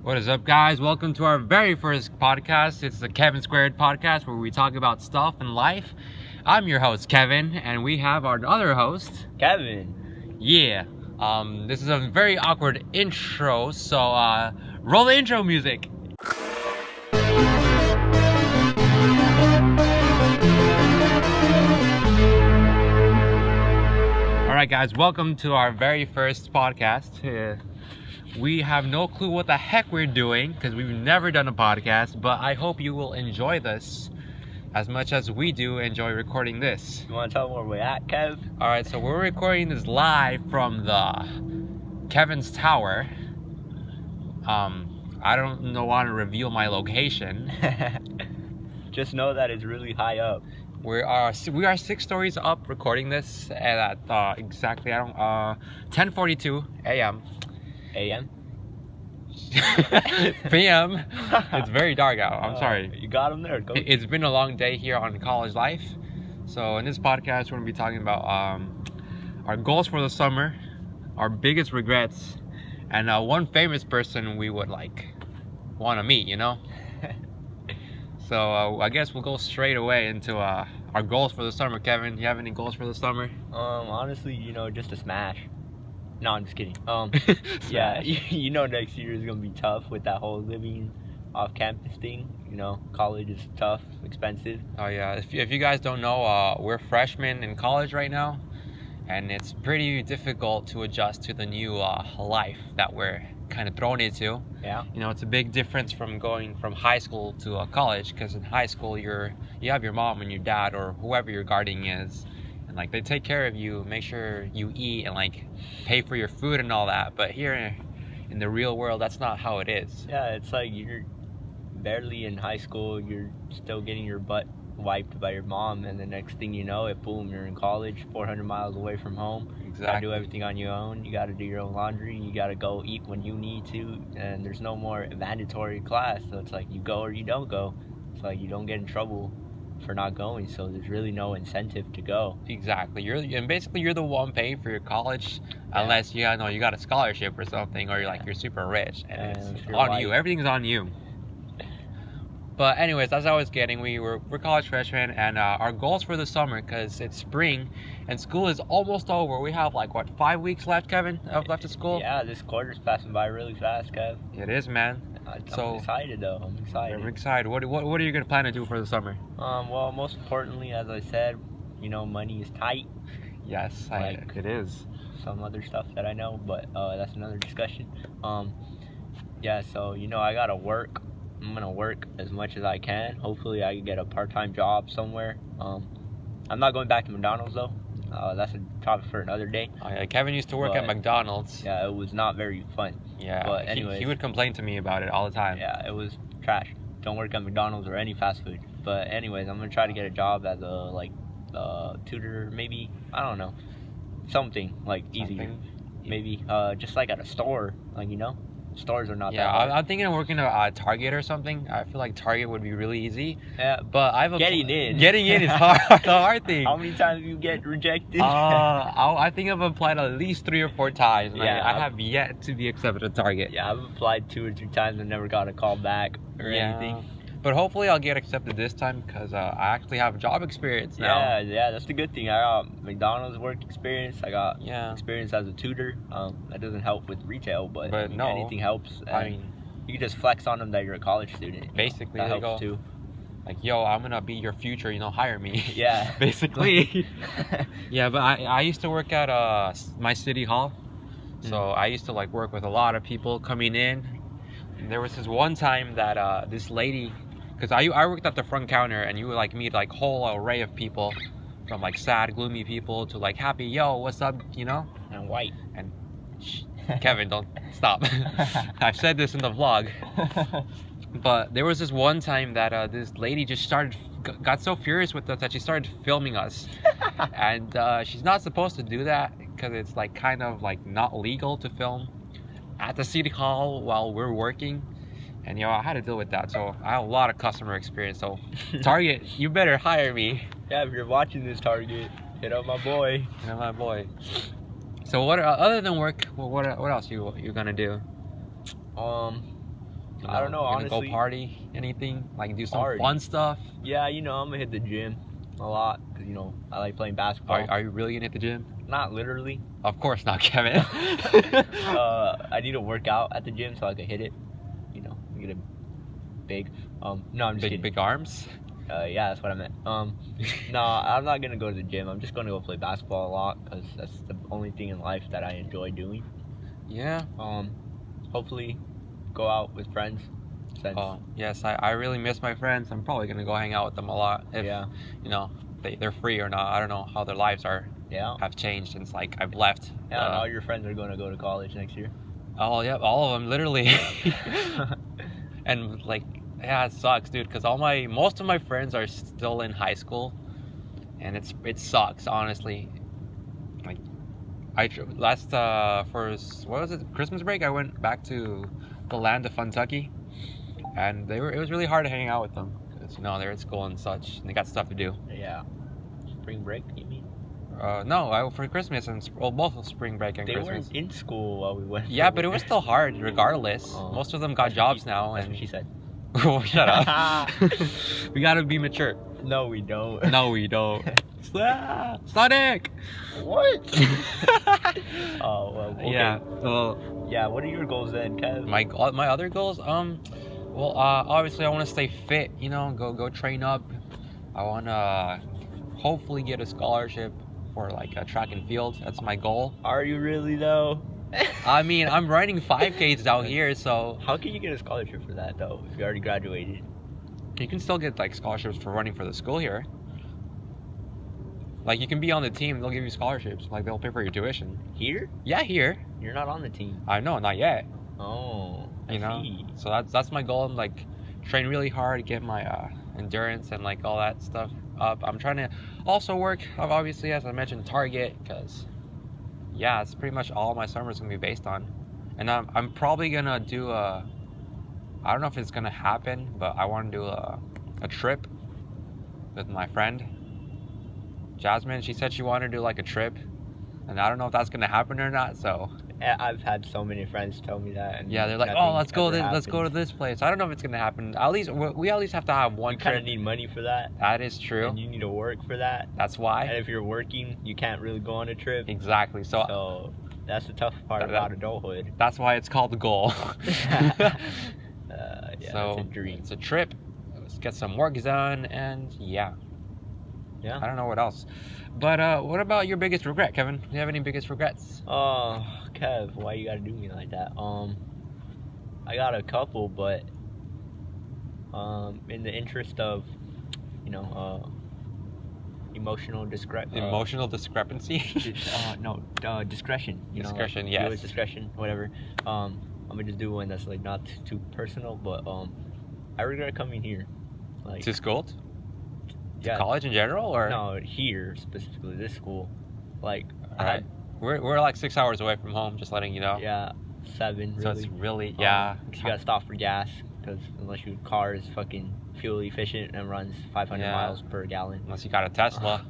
What is up, guys? Welcome to our very first podcast. It's the Kevin Squared podcast where we talk about stuff in life. I'm your host, Kevin, and we have our other host, Kevin. Yeah. This is a very awkward intro, so roll the intro music. All right, guys, welcome to our very first podcast. We have no clue what the heck we're doing because we've never done a podcast, but I hope you will enjoy this as much as we do enjoy recording this. You want to tell them where we're at, Kev? All right, so we're recording this live from the Kevin's Tower. I don't want to reveal my location. Just know that it's really high up. We are 6 stories up recording this at exactly 10:42 a.m. AM? p.m. It's very dark out. I'm sorry. You got them there. Go. It's been a long day here on college life. So in this podcast, we're going to be talking about our goals for the summer, our biggest regrets, and one famous person we would want to meet, you know? So I guess we'll go straight away into our goals for the summer. Kevin, you have any goals for the summer? Honestly, just a smash. No, I'm just kidding. Yeah, next year is gonna be tough with that whole living off campus thing. College is tough, expensive. Oh yeah, if you guys don't know, we're freshmen in college right now, and it's pretty difficult to adjust to the new life that we're kind of thrown into. Yeah. It's a big difference from going from high school to college, because in high school you have your mom and your dad or whoever your guardian is, and they take care of you, make sure you eat and pay for your food and all that. But here in the real world, that's not how it is. Yeah, it's like you're barely in high school, you're still getting your butt wiped by your mom, and the next thing you know, boom, you're in college, 400 miles away from home. Exactly. You gotta do everything on your own. You gotta do your own laundry. You gotta go eat when you need to, and there's no more mandatory class. So it's like you go or you don't go. It's like you don't get in trouble for not going. So there's really no incentive to go. Exactly. You're the one paying for your college, unless you got a scholarship or something, or you're super rich, and it's on you. Everything's on you. But anyways, as I was getting, we're college freshmen, and our goals for the summer, because it's spring and school is almost over. We have 5 weeks left, Kevin, left of school? Yeah, this quarter's passing by really fast, Kev. It is, man. I'm excited though. I'm excited. I'm excited. What are you gonna plan to do for the summer? Well, most importantly, as I said, money is tight. Yes, it is. Some other stuff that I know, but that's another discussion. Yeah, so I gotta work. I'm gonna work as much as I can. Hopefully I can get a part-time job somewhere. I'm not going back to McDonald's though. That's a topic for another day. Kevin used to work at McDonald's. Yeah, it was not very fun. Yeah, but anyways, he would complain to me about it all the time. Yeah, it was trash. Don't work at McDonald's or any fast food. But anyways, I'm gonna try to get a job as a tutor, maybe. I don't know, something easier. Maybe just at a store, Stores are not that hard. I'm thinking of working at Target or something. I feel like Target would be really easy. Yeah, but getting in is hard. The hard thing. How many times do you get rejected? I think I've applied at least 3 or 4 times. Yeah, I have yet to be accepted at Target. Yeah, I've applied 2 or 3 times and never got a call back or anything. But hopefully I'll get accepted this time, because I actually have job experience now. Yeah, that's the good thing. I got McDonald's work experience. I got experience as a tutor. That doesn't help with retail, but no, anything helps. You can just flex on them that you're a college student. Basically, that helps too. Yo, I'm gonna be your future, hire me. Yeah. Basically. Yeah, but I used to work at my city hall. So I used to work with a lot of people coming in. And there was this one time that this lady, because I worked at the front counter, and you would meet whole array of people, from sad, gloomy people to happy, yo, what's up, And white. And Kevin, don't stop. I've said this in the vlog. But there was this one time that this lady just got so furious with us that she started filming us. And she's not supposed to do that, because it's kind of not legal to film at the city hall while we're working. And I had to deal with that, so I have a lot of customer experience. So Target, you better hire me. Yeah, if you're watching this, Target, hit up my boy. So what other than work, what else you gonna do? You know, I don't know, you're gonna honestly. go party, anything? Like do some Party. fun stuff? Yeah, you know, I'm gonna hit the gym a lot because, you know, I like playing basketball. Are you really gonna hit the gym? Not literally. Of course not, Kevin. I need to work out at the gym so I can hit it. You know, get it big. No, I'm just kidding. Big arms? Yeah, that's what I meant. No, I'm not gonna go to the gym. I'm just gonna go play basketball a lot because that's the only thing in life that I enjoy doing. Yeah. Hopefully, go out with friends. Since, yes, I really miss my friends. I'm probably gonna go hang out with them a lot if you know they're free or not. I don't know how their lives are. Yeah. Have changed since like I've left. Yeah, and all your friends are gonna go to college next year. Oh yeah, all of them literally. And like, yeah, it sucks, dude, because most of my friends are still in high school, and it sucks, honestly. Like, for what was it, Christmas break, I went back to the land of Kentucky, and it was really hard to hang out with them because, you know, they're at school and such, and they got stuff to do. Yeah. Spring break, you mean? No, for Christmas and both spring break and Christmas. They weren't in school while we went. Yeah, but it was still hard regardless. Most of them got jobs now. That's what she said. Oh, shut up. We gotta be mature. No, we don't. No, we don't. Sonic! What? Oh, well, okay. Yeah. Well, yeah, what are your goals then, Kev? my other goals, obviously I want to stay fit, you know, go train up. I want to hopefully get a scholarship for like a track and field. That's my goal. Are you really though? I mean, I'm running 5Ks down here, so how can you get a scholarship for that though if you already graduated? You can still get like scholarships for running for the school here. Like, you can be on the team, they'll give you scholarships. Like, they'll pay for your tuition. Here? Yeah, here. You're not on the team. I know, not yet. Oh, You know? see. So that's my goal. I'm like train really hard, get my endurance and like all that stuff up. I'm trying to also work, obviously, as I mentioned, Target, because yeah, it's pretty much all my summer is gonna be based on. And I'm probably gonna do I don't know if it's gonna happen, but I want to do a trip with my friend Jasmine. She said she wanted to do like a trip, and I don't know if that's gonna happen or not. So I've had so many friends tell me that. And yeah, they're like, oh, let's go to this place. I don't know if it's gonna happen. At least we at least have to have one You trip. kind of need money for that. That is true. And you need to work for that. That's why. And if you're working, you can't really go on a trip. Exactly. So that's the tough part about adulthood. That's why it's called the goal. Yeah, so it's a dream. It's a trip. Let's get some work done, and yeah. Yeah. I don't know what else. But what about your biggest regret, Kevin? Do you have any biggest regrets? Oh, Kev, why you gotta do me like that? I got a couple, but in the interest of, you know, emotional discrepancy. No, discretion. Discretion, yes. yes. Discretion, whatever. I'm gonna just do one that's like not too personal, but I regret coming here. Like To school? Yeah. College in general, or no, here specifically, this school. Like, alright. We're like 6 hours away from home, just letting you know. Yeah, 7 really. So it's really, yeah. You gotta stop for gas, because unless your car is fucking fuel efficient and runs 500 miles per gallon. Unless you got a Tesla.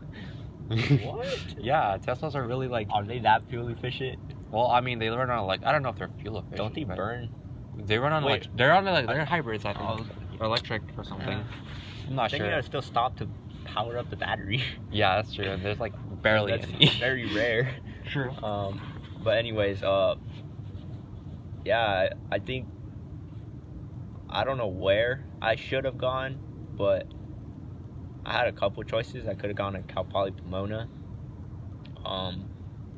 What? Yeah, Teslas are really like. Are they that fuel efficient? Well, I mean, they run on like, I don't know if they're fuel efficient. Don't they burn? They run on Wait. they're hybrids, I think, or electric or something. I'm not sure. sure. You gotta still stop to power up the battery. Yeah, that's true. There's like barely That's any. very rare. True. But anyways, yeah, I think I don't know where I should have gone, but I had a couple choices. I could have gone to Cal Poly Pomona.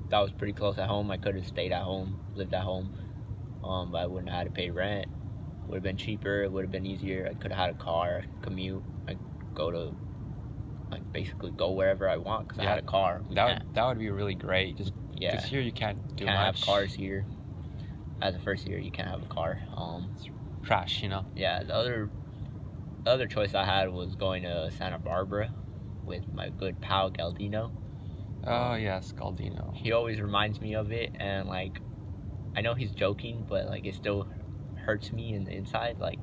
That was pretty close at home. I could have stayed at home, lived at home, but I wouldn't have had to pay rent. Would have been cheaper. It would have been easier. I could have had a car, commute. I go to, like, basically go wherever I want because I had a car. That would be really great. Just because here you can't do much. Have cars here. As a first year, you can't have a car. It's trash, you know. Yeah, the other choice I had was going to Santa Barbara with my good pal Galdino. Oh yes, Galdino. He always reminds me of it, and like, I know he's joking, but like, it still hurts me in the inside. Like,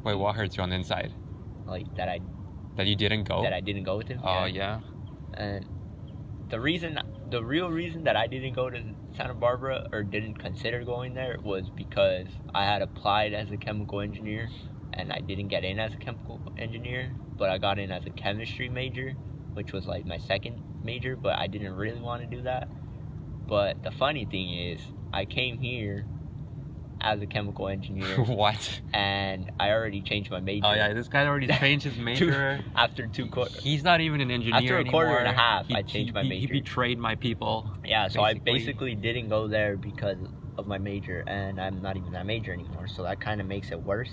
wait, what hurts you on the inside? Like that you didn't go. That I didn't go with him. Oh yeah. And the reason the real reason that I didn't go to Santa Barbara or didn't consider going there was because I had applied as a chemical engineer and I didn't get in as a chemical engineer, but I got in as a chemistry major, which was like my second major, but I didn't really want to do that. But the funny thing is, I came here as a chemical engineer What? and I already changed my major. Oh yeah, this guy already changed his major. After 2 quarters. He's not even an engineer After a anymore. quarter and a half, I changed my major. He betrayed my people. Yeah, so I basically didn't go there because of my major, and I'm not even that major anymore, so that kind of makes it worse.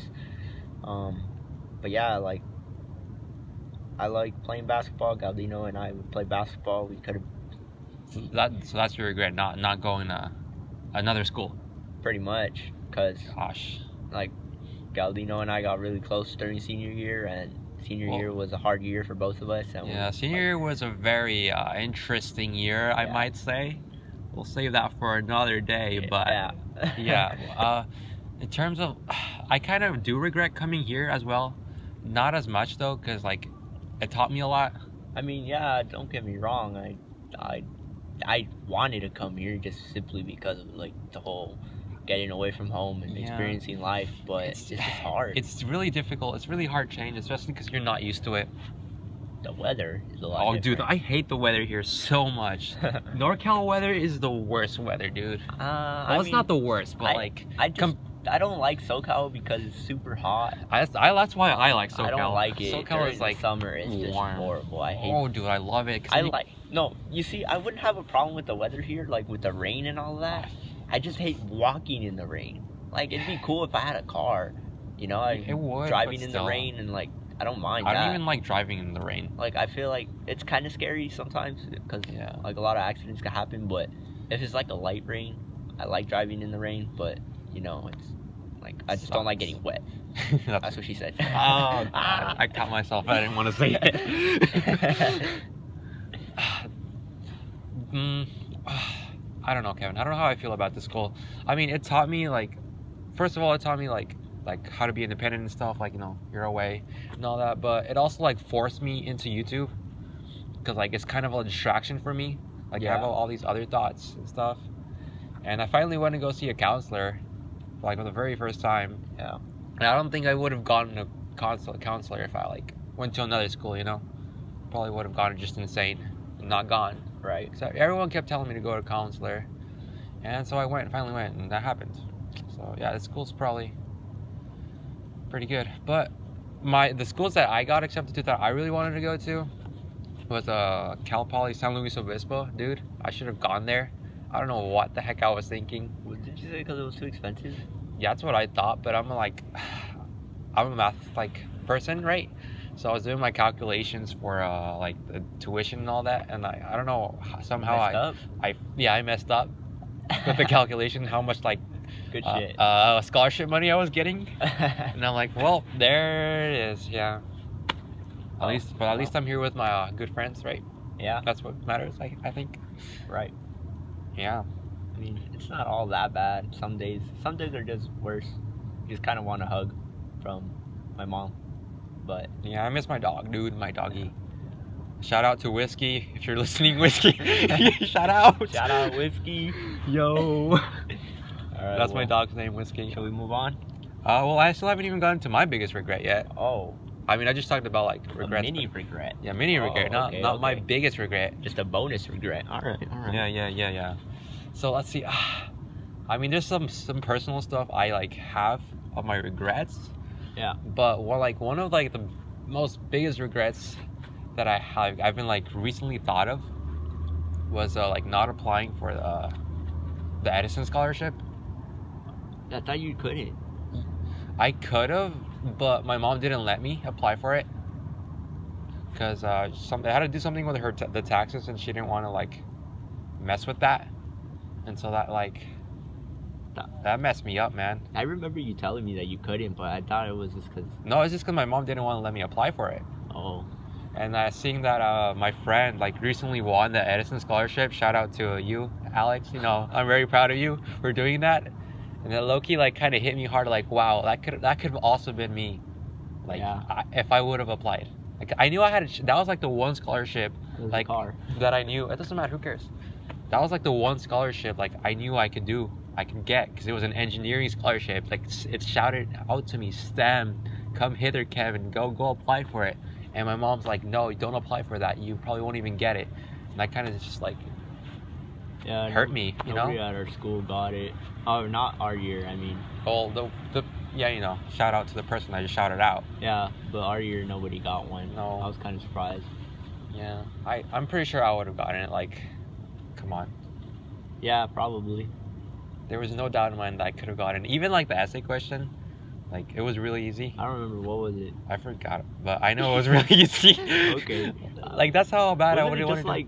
But yeah, like, I like playing basketball. Galdino and I would play basketball. We could have... So that's your regret, not going to another school. Pretty much, because, Gosh. like, Galdino and I got really close during senior year, and senior year was a hard year for both of us. And yeah, senior year was a very interesting year, I might say. We'll save that for another day, but yeah. In terms of, I kind of do regret coming here as well. Not as much though, because like, it taught me a lot. I mean, yeah, don't get me wrong. I wanted to come here just simply because of like the whole getting away from home and experiencing life, but it's just hard. It's really difficult. It's really hard change, especially because you're not used to it. The weather is a lot different. Dude, I hate the weather here so much. NorCal weather is the worst weather, dude. Well, it's not the worst, but I don't like SoCal because it's super hot. That's why I like SoCal. I don't like it. SoCal During is like summer. It's just horrible. I hate. Oh, dude, I love it. No, you see, I wouldn't have a problem with the weather here, like with the rain and all that. I just hate walking in the rain. Like, it'd be cool if I had a car, you know, driving in the rain, and like, I don't mind that. I don't even like driving in the rain. Like, I feel like it's kind of scary sometimes because like a lot of accidents can happen, but if it's like a light rain, I like driving in the rain, but you know, it's like, I just don't like getting wet. That's what she said. Oh, I caught myself. I didn't want to say it. I don't know, Kevin. I don't know how I feel about this school. I mean, it taught me, like, first of all, it taught me, like how to be independent and stuff, like, you know, you're away and all that, but it also, like, forced me into YouTube, because, like, it's kind of a distraction for me. Like, I have all these other thoughts and stuff, and I finally went to go see a counselor, like, for the very first time. Yeah. And I don't think I would have gone to a counselor if I, like, went to another school, you know? Probably would have gone just insane and not gone. Right. So everyone kept telling me to go to a counselor, and so I finally went, and that happened. So yeah, the school's probably pretty good. But the schools that I got accepted to that I really wanted to go to was Cal Poly San Luis Obispo. Dude, I should have gone there. I don't know what the heck I was thinking. Did you say because it was too expensive? Yeah, that's what I thought, but I'm a math person, right? So I was doing my calculations for like the tuition and all that, and I don't know, somehow I messed up with the calculation, how much like good shit scholarship money I was getting, and I'm like, well, there it is. Yeah. At least I'm here with my good friends, right? Yeah. That's what matters, I think. Right. Yeah. I mean, it's not all that bad. Some days are just worse. You just kind of want a hug from my mom. But yeah, I miss my dog, dude. My doggy. Shout out to Whiskey if you're listening, Whiskey. Shout out. Shout out, Whiskey. Yo. All right, that's my dog's name, Whiskey. Shall we move on? Well, I still haven't even gotten to my biggest regret yet. Oh. I mean, I just talked about like regrets. A mini regret. Yeah, mini regret. Not my biggest regret. Just a bonus regret. All right. Yeah. So let's see. I mean, there's some personal stuff I like have of my regrets. Yeah. But one of like the most biggest regrets that I've been like recently thought of was like not applying for the Edison scholarship. I thought you couldn't. I could have, but my mom didn't let me apply for it because I had to do something with the taxes, and she didn't want to like mess with that, and so that messed me up, man. I remember you telling me that you couldn't, but I thought it was just because... No, it's just because my mom didn't want to let me apply for it. Oh. And seeing that my friend like recently won the Edison scholarship, shout out to you, Alex. You know, I'm very proud of you for doing that. And then low-key like kind of hit me hard, like, wow, that could have also been me. Like, if I would have applied. Like, I knew I had that was like the one scholarship like that I knew. It doesn't matter, who cares? that was like the one scholarship like I knew I could get, because it was an engineering scholarship. Like it shouted out to me, STEM, come hither, Kevin, go apply for it. And my mom's like, no, don't apply for that, you probably won't even get it. And that kind of just like hurt me, you know. Nobody at our school got it. Oh, not our year, I mean. Well, the yeah, you know, shout out to the person I just shouted out. Yeah, but our year nobody got one. No. I was kind of surprised. Yeah, I'm pretty sure I would have gotten it. Like, come on. Yeah, probably. There was no doubt in my mind that I could have gotten it. Even like the essay question, like it was really easy. I don't remember, what was it? I forgot, but I know it was really easy. Okay. Like that's how bad I would have just wanted. like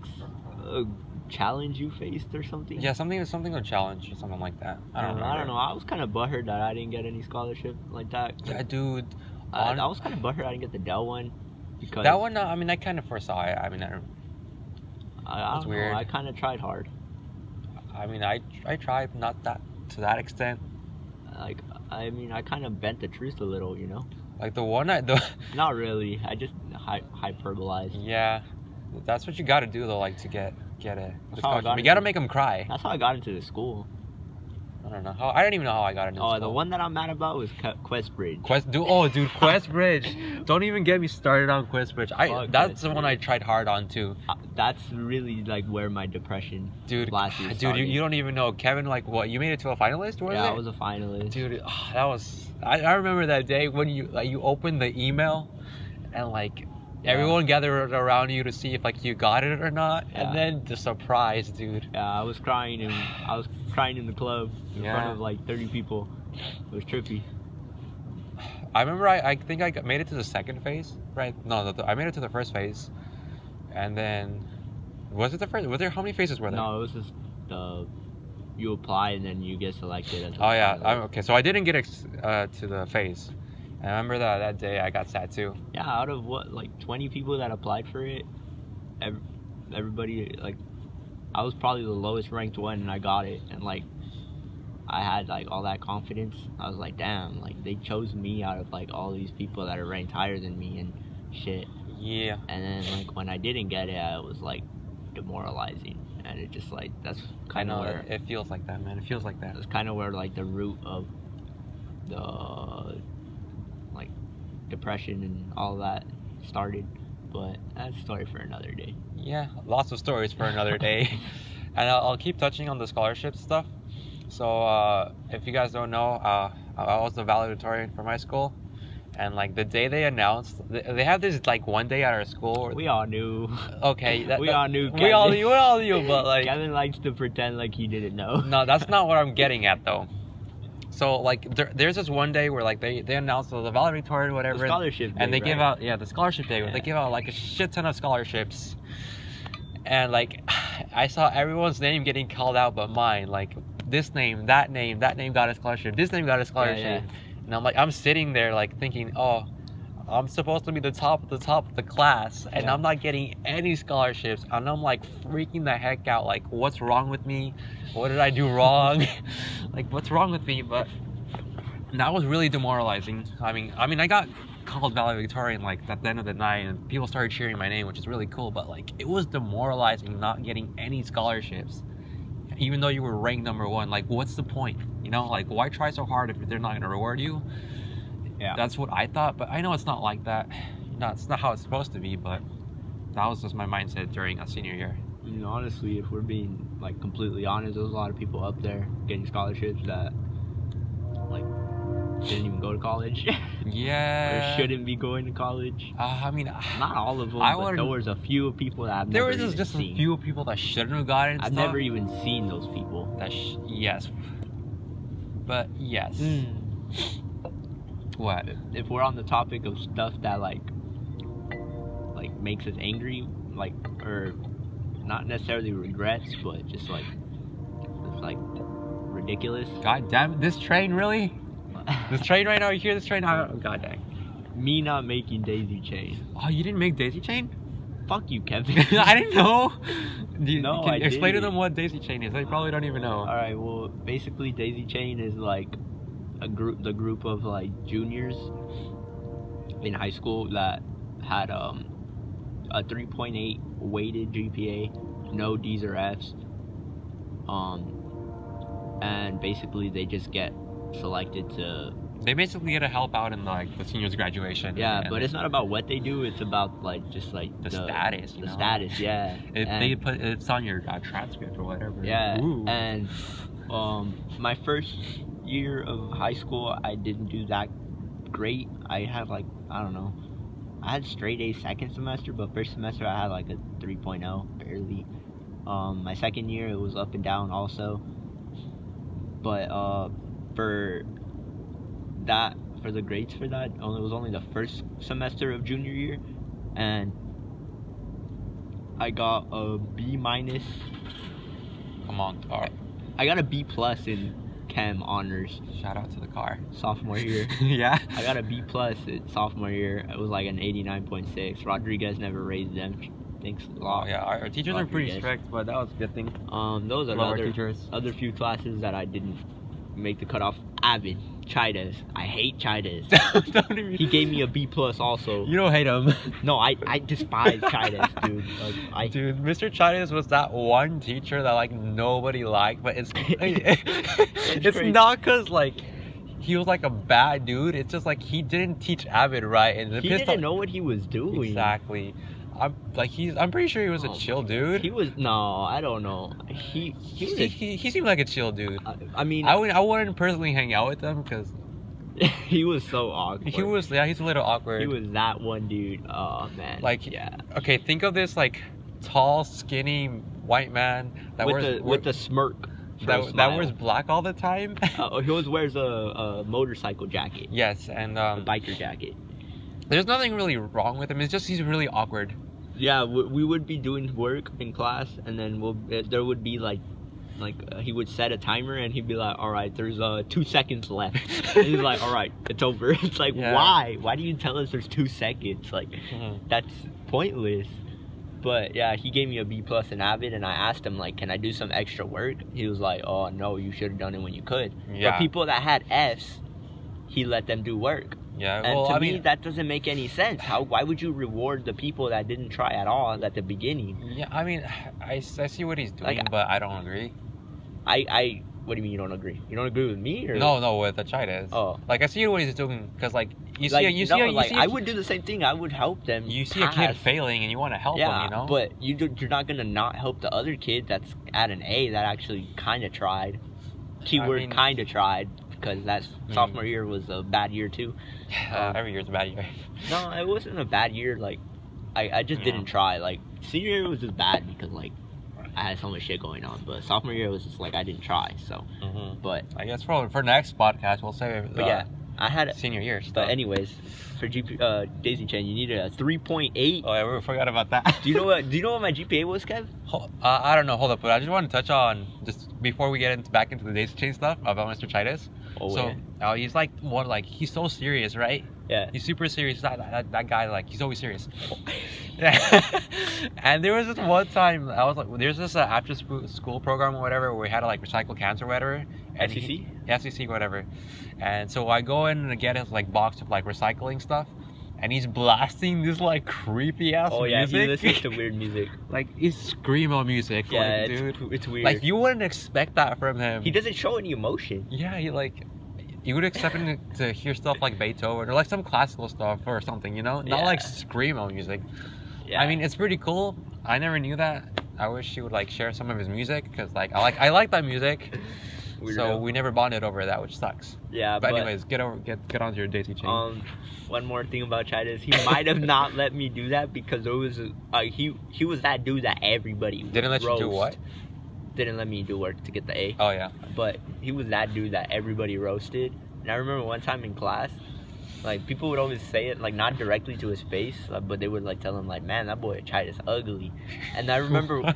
a challenge you faced or something? Yeah, something a challenge or something like that. I don't know. I was kind of butthurt that I didn't get any scholarship like that. Yeah, dude. I was kind of butthurt I didn't get the Dell one. Because that one, I mean, I kind of foresaw it. I mean, I it's don't weird. know. I kind of tried hard. I mean, I tried, not that to that extent. Like, I mean, I kind of bent the truth a little, you know. Like the one Not really. I just hyperbolized. Yeah, that's what you got to do though. Like to get a how you got to make them cry. That's how I got into the school. I don't know how. I don't even know how I got into. Oh, the one that I'm mad about was Quest Bridge. Dude, Quest Bridge. Don't even get me started on Quest Bridge. That's the one I tried hard on too. That's really like where my depression. Dude, last year started. you don't even know, Kevin. Like what? You made it to a finalist? Yeah, I was a finalist. Dude, that was. I remember that day when you opened the email, and like. Yeah. Everyone gathered around you to see if like you got it or not, and then the surprise, dude. Yeah, I was crying in the club in front of like 30 people. It was trippy. I remember I think I made it to the second phase, right? No, I made it to the first phase, and then was it the first? Was there how many phases were there? No, it was just you apply and then you get selected. As okay. So I didn't get to the phase. I remember that day I got sad too. Yeah, out of what, like 20 people that applied for it, everybody, like, I was probably the lowest ranked one and I got it. And like, I had like all that confidence. I was like, damn, like they chose me out of like all these people that are ranked higher than me and shit. Yeah. And then like when I didn't get it, it was like demoralizing. And it just like, that's kind of where... It feels like that, man. It feels like that. That's kind of where like the root of the... depression and all that started, but that's a story for another day. Yeah, lots of stories for another day. And I'll keep touching on the scholarship stuff. So if you guys don't know, I was the valedictorian for my school, and like the day they announced, they have this like one day at our school. We all knew. Okay, we all knew. We all knew, but like Kevin likes to pretend like he didn't know. No, that's not what I'm getting at though. So like there's this one day where like they announced the valedictorian, whatever, the scholarship day, and they give out the scholarship day where they Yeah. give out like a shit ton of scholarships, and like I saw everyone's name getting called out but mine. Like this name got a scholarship, this name got a scholarship, and I'm sitting there like thinking, oh, I'm supposed to be the top of the class, and I'm not getting any scholarships, and I'm like freaking the heck out. Like, what's wrong with me? What did I do wrong? Like, what's wrong with me? But that was really demoralizing. I mean, I got called valedictorian like at the end of the night, and people started cheering my name, which is really cool. But like, it was demoralizing not getting any scholarships, even though you were ranked #1. Like, what's the point? You know, like, why try so hard if they're not gonna reward you? Yeah, that's what I thought, but I know it's not like that. No, it's not how it's supposed to be, but that was just my mindset during a senior year. I mean, honestly, if we're being like completely honest, there's a lot of people up there getting scholarships that like didn't even go to college. Yeah. Or shouldn't be going to college. I mean, not all of them, but there was a few people that I've never even seen. There was just a few people that shouldn't have gotten I've never even seen those people. Yes. But yes. What? If we're on the topic of stuff that like makes us angry, like, or not necessarily regrets, but just like it's like ridiculous. God damn it, this train really? This train right now, you hear this train? Oh, god dang. Me not making daisy chain. Oh, you didn't make daisy chain? Fuck you, Kevin. I didn't know. No, can you explain to them what daisy chain is? They probably don't even know. Alright, well, basically daisy chain is like the group of like juniors in high school that had a 3.8 weighted GPA, no D's or F's, And basically they just get selected to. They basically get to help out in like the seniors graduation. Yeah, and but it's not about what they do. It's about like just like the status. The status, yeah. They put it's on your transcript or whatever. Yeah, Ooh. and my first year of high school, I didn't do that great. I had like I don't know. I had straight A's second semester, but first semester I had like a 3.0 barely. My second year it was up and down also. But for the grades for that, it was only the first semester of junior year, and I got a B minus. Come on, car. I got a B plus in chem honors. Shout out to the car. Sophomore year. Yeah. I got a B plus in sophomore year. It was like an 89.6. Rodriguez never raised them. Thanks a lot. Oh yeah, our teachers are pretty strict, but that was a good thing. Those are teachers. other few classes that I didn't make the cutoff. Avid, Chidas. I hate Chidas. Don't even... He gave me a B plus also. You don't hate him. No, I despise Chidas, dude. Like, Dude, Mr. Chidas was that one teacher that like nobody liked, but it's it's not cause like he was like a bad dude. It's just like he didn't teach Avid right, and he didn't know what he was doing. Exactly. I'm pretty sure he was a chill dude. He was I don't know. He seemed like a chill dude. I mean, I wouldn't personally hang out with him because he was so awkward. He's a little awkward. He was that one dude. Oh man. Like yeah. Okay, think of this like tall, skinny white man that with the smirk. That wears black all the time. He always wears a motorcycle jacket. Yes, and a biker jacket. There's nothing really wrong with him. It's just he's really awkward. Yeah, we would be doing work in class, and then there would be like he would set a timer, and he'd be like, all right, there's 2 seconds left. And he's like, all right, it's over. It's like, yeah. Why do you tell us there's 2 seconds? Like, that's pointless. But yeah, he gave me a B plus in Avid, and I asked him like, can I do some extra work? He was like, oh no, you should have done it when you could. Yeah. But people that had Fs, he let them do work. Yeah, and well, to me, that doesn't make any sense. Why would you reward the people that didn't try at all at the beginning? Yeah, I mean, I see what he's doing, like, but I don't agree. What do you mean you don't agree? You don't agree with me? Or? No, with the Chidas. Oh. Like, I see what he's doing, because, like, I would do the same thing. I would help them. You see a kid failing, and you want to help him, you know? But you're not going to not help the other kid that's at an A that actually kind of tried. Keyword kind of tried. Because that sophomore year was a bad year too. Every year's a bad year. No, it wasn't a bad year. Like, I just didn't try. Like, senior year was just bad because like I had so much shit going on. But sophomore year was just like I didn't try. So, but I guess for next podcast we'll save. But yeah, I had senior year stuff. But anyways, for Daisy Chen, you needed a 3.8. Oh yeah, we forgot about that. Do you know what my GPA was, Kev? I don't know. Hold up, but I just want to touch on just before we get back into the Daisy Chain stuff about Mr. Chidas. Oh, so he's like he's so serious, right? Yeah. He's super serious. That guy, like, he's always serious. Yeah. And there was this one time I was like, there's this after school program or whatever where we had to like recycle cans or whatever. And SEC, whatever. And so I go in and get his like box of like recycling stuff, and he's blasting this like creepy ass music. Oh yeah, he listens to weird music. Like it's screamo music. Yeah, like, dude. It's weird. Like you wouldn't expect that from him. He doesn't show any emotion. Yeah, you would expect him to hear stuff like Beethoven or like some classical stuff or something, you know? Not like screamo music. Yeah. I mean, it's pretty cool. I never knew that. I wish he would like share some of his music because like I like that music. Weirdo. So we never bonded over that, which sucks. Yeah, but anyways, get onto your Daisy Chain. One more thing about Chidas, he might have not let me do that because there was he was that dude that everybody didn't let you do what? Didn't let me do work to get the A. Oh yeah. But he was that dude that everybody roasted. And I remember one time in class, like people would always say it like not directly to his face, but they would like tell him like, "Man, that boy Chidas ugly." And I remember,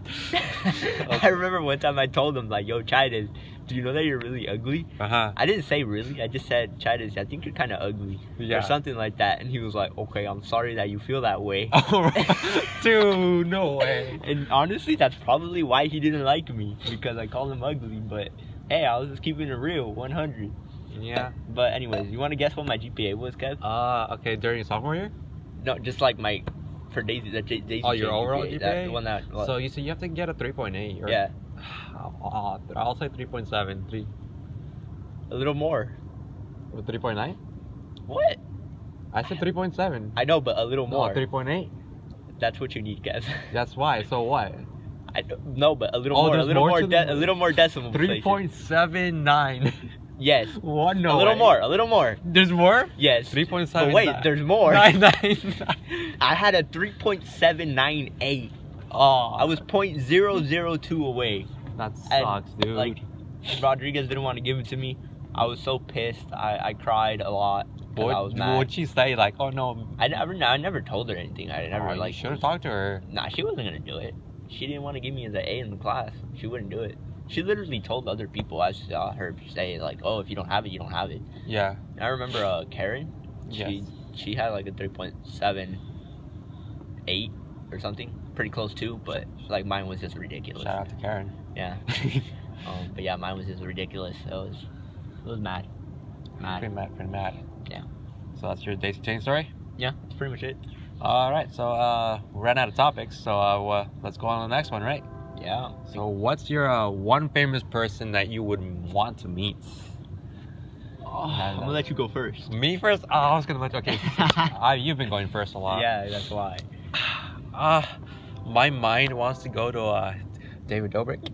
I remember one time I told him like, "Yo, Chidas, do you know that you're really ugly?" I didn't say really. I just said, "Chidas, I think you're kind of ugly," or something like that. And he was like, "Okay, I'm sorry that you feel that way." Dude, no way. And honestly, that's probably why he didn't like me, because I called him ugly. But hey, I was just keeping it real, 100. Yeah. But anyways, you want to guess what my GPA was, Kev? Okay, during sophomore year? No, just like for Daisy. Oh, your overall GPA? The one that. So you have to get a 3.8. Yeah. I'll say 3.7. 3 A little more. with 3.9. What? I said 3.7. I know, but a little No, more. 3.8. That's what you need, guys. That's why. So what? No, but a little Oh, more. A there's little more more. to the- A little more decimal places. 3.79. Yes. What? No. A little way. more. A little more. There's more. Yes. 3.7. But wait, there's more. 9.9. I had a 3.798. Oh, I was 0.002 away. that sucks, dude. Like, Rodriguez didn't want to give it to me. I was so pissed. I cried a lot. 'Cause I was mad. What'd she say? Like, oh no. I never told her anything. I never You should have talked to her. Nah, she wasn't gonna do it. She didn't want to give me the A in the class. She wouldn't do it. She literally told other people. I saw her say like, "Oh, if you don't have it, you don't have it." Yeah. And I remember Karen. Yes. She had like a 3.78 or something, pretty close to, but like mine was just ridiculous. Shout out to Karen. Yeah. But yeah, mine was just ridiculous. So it was mad. Pretty mad. Yeah. So that's your Daisy Chain story? Yeah, that's pretty much it. Alright, so we ran out of topics, so let's go on to the next one, right? Yeah. So what's your one famous person that you would want to meet? I'm gonna let you go first. Me first? Oh, I was gonna let you. Okay. You've been going first a lot. Yeah, that's why. My mind wants to go to David Dobrik.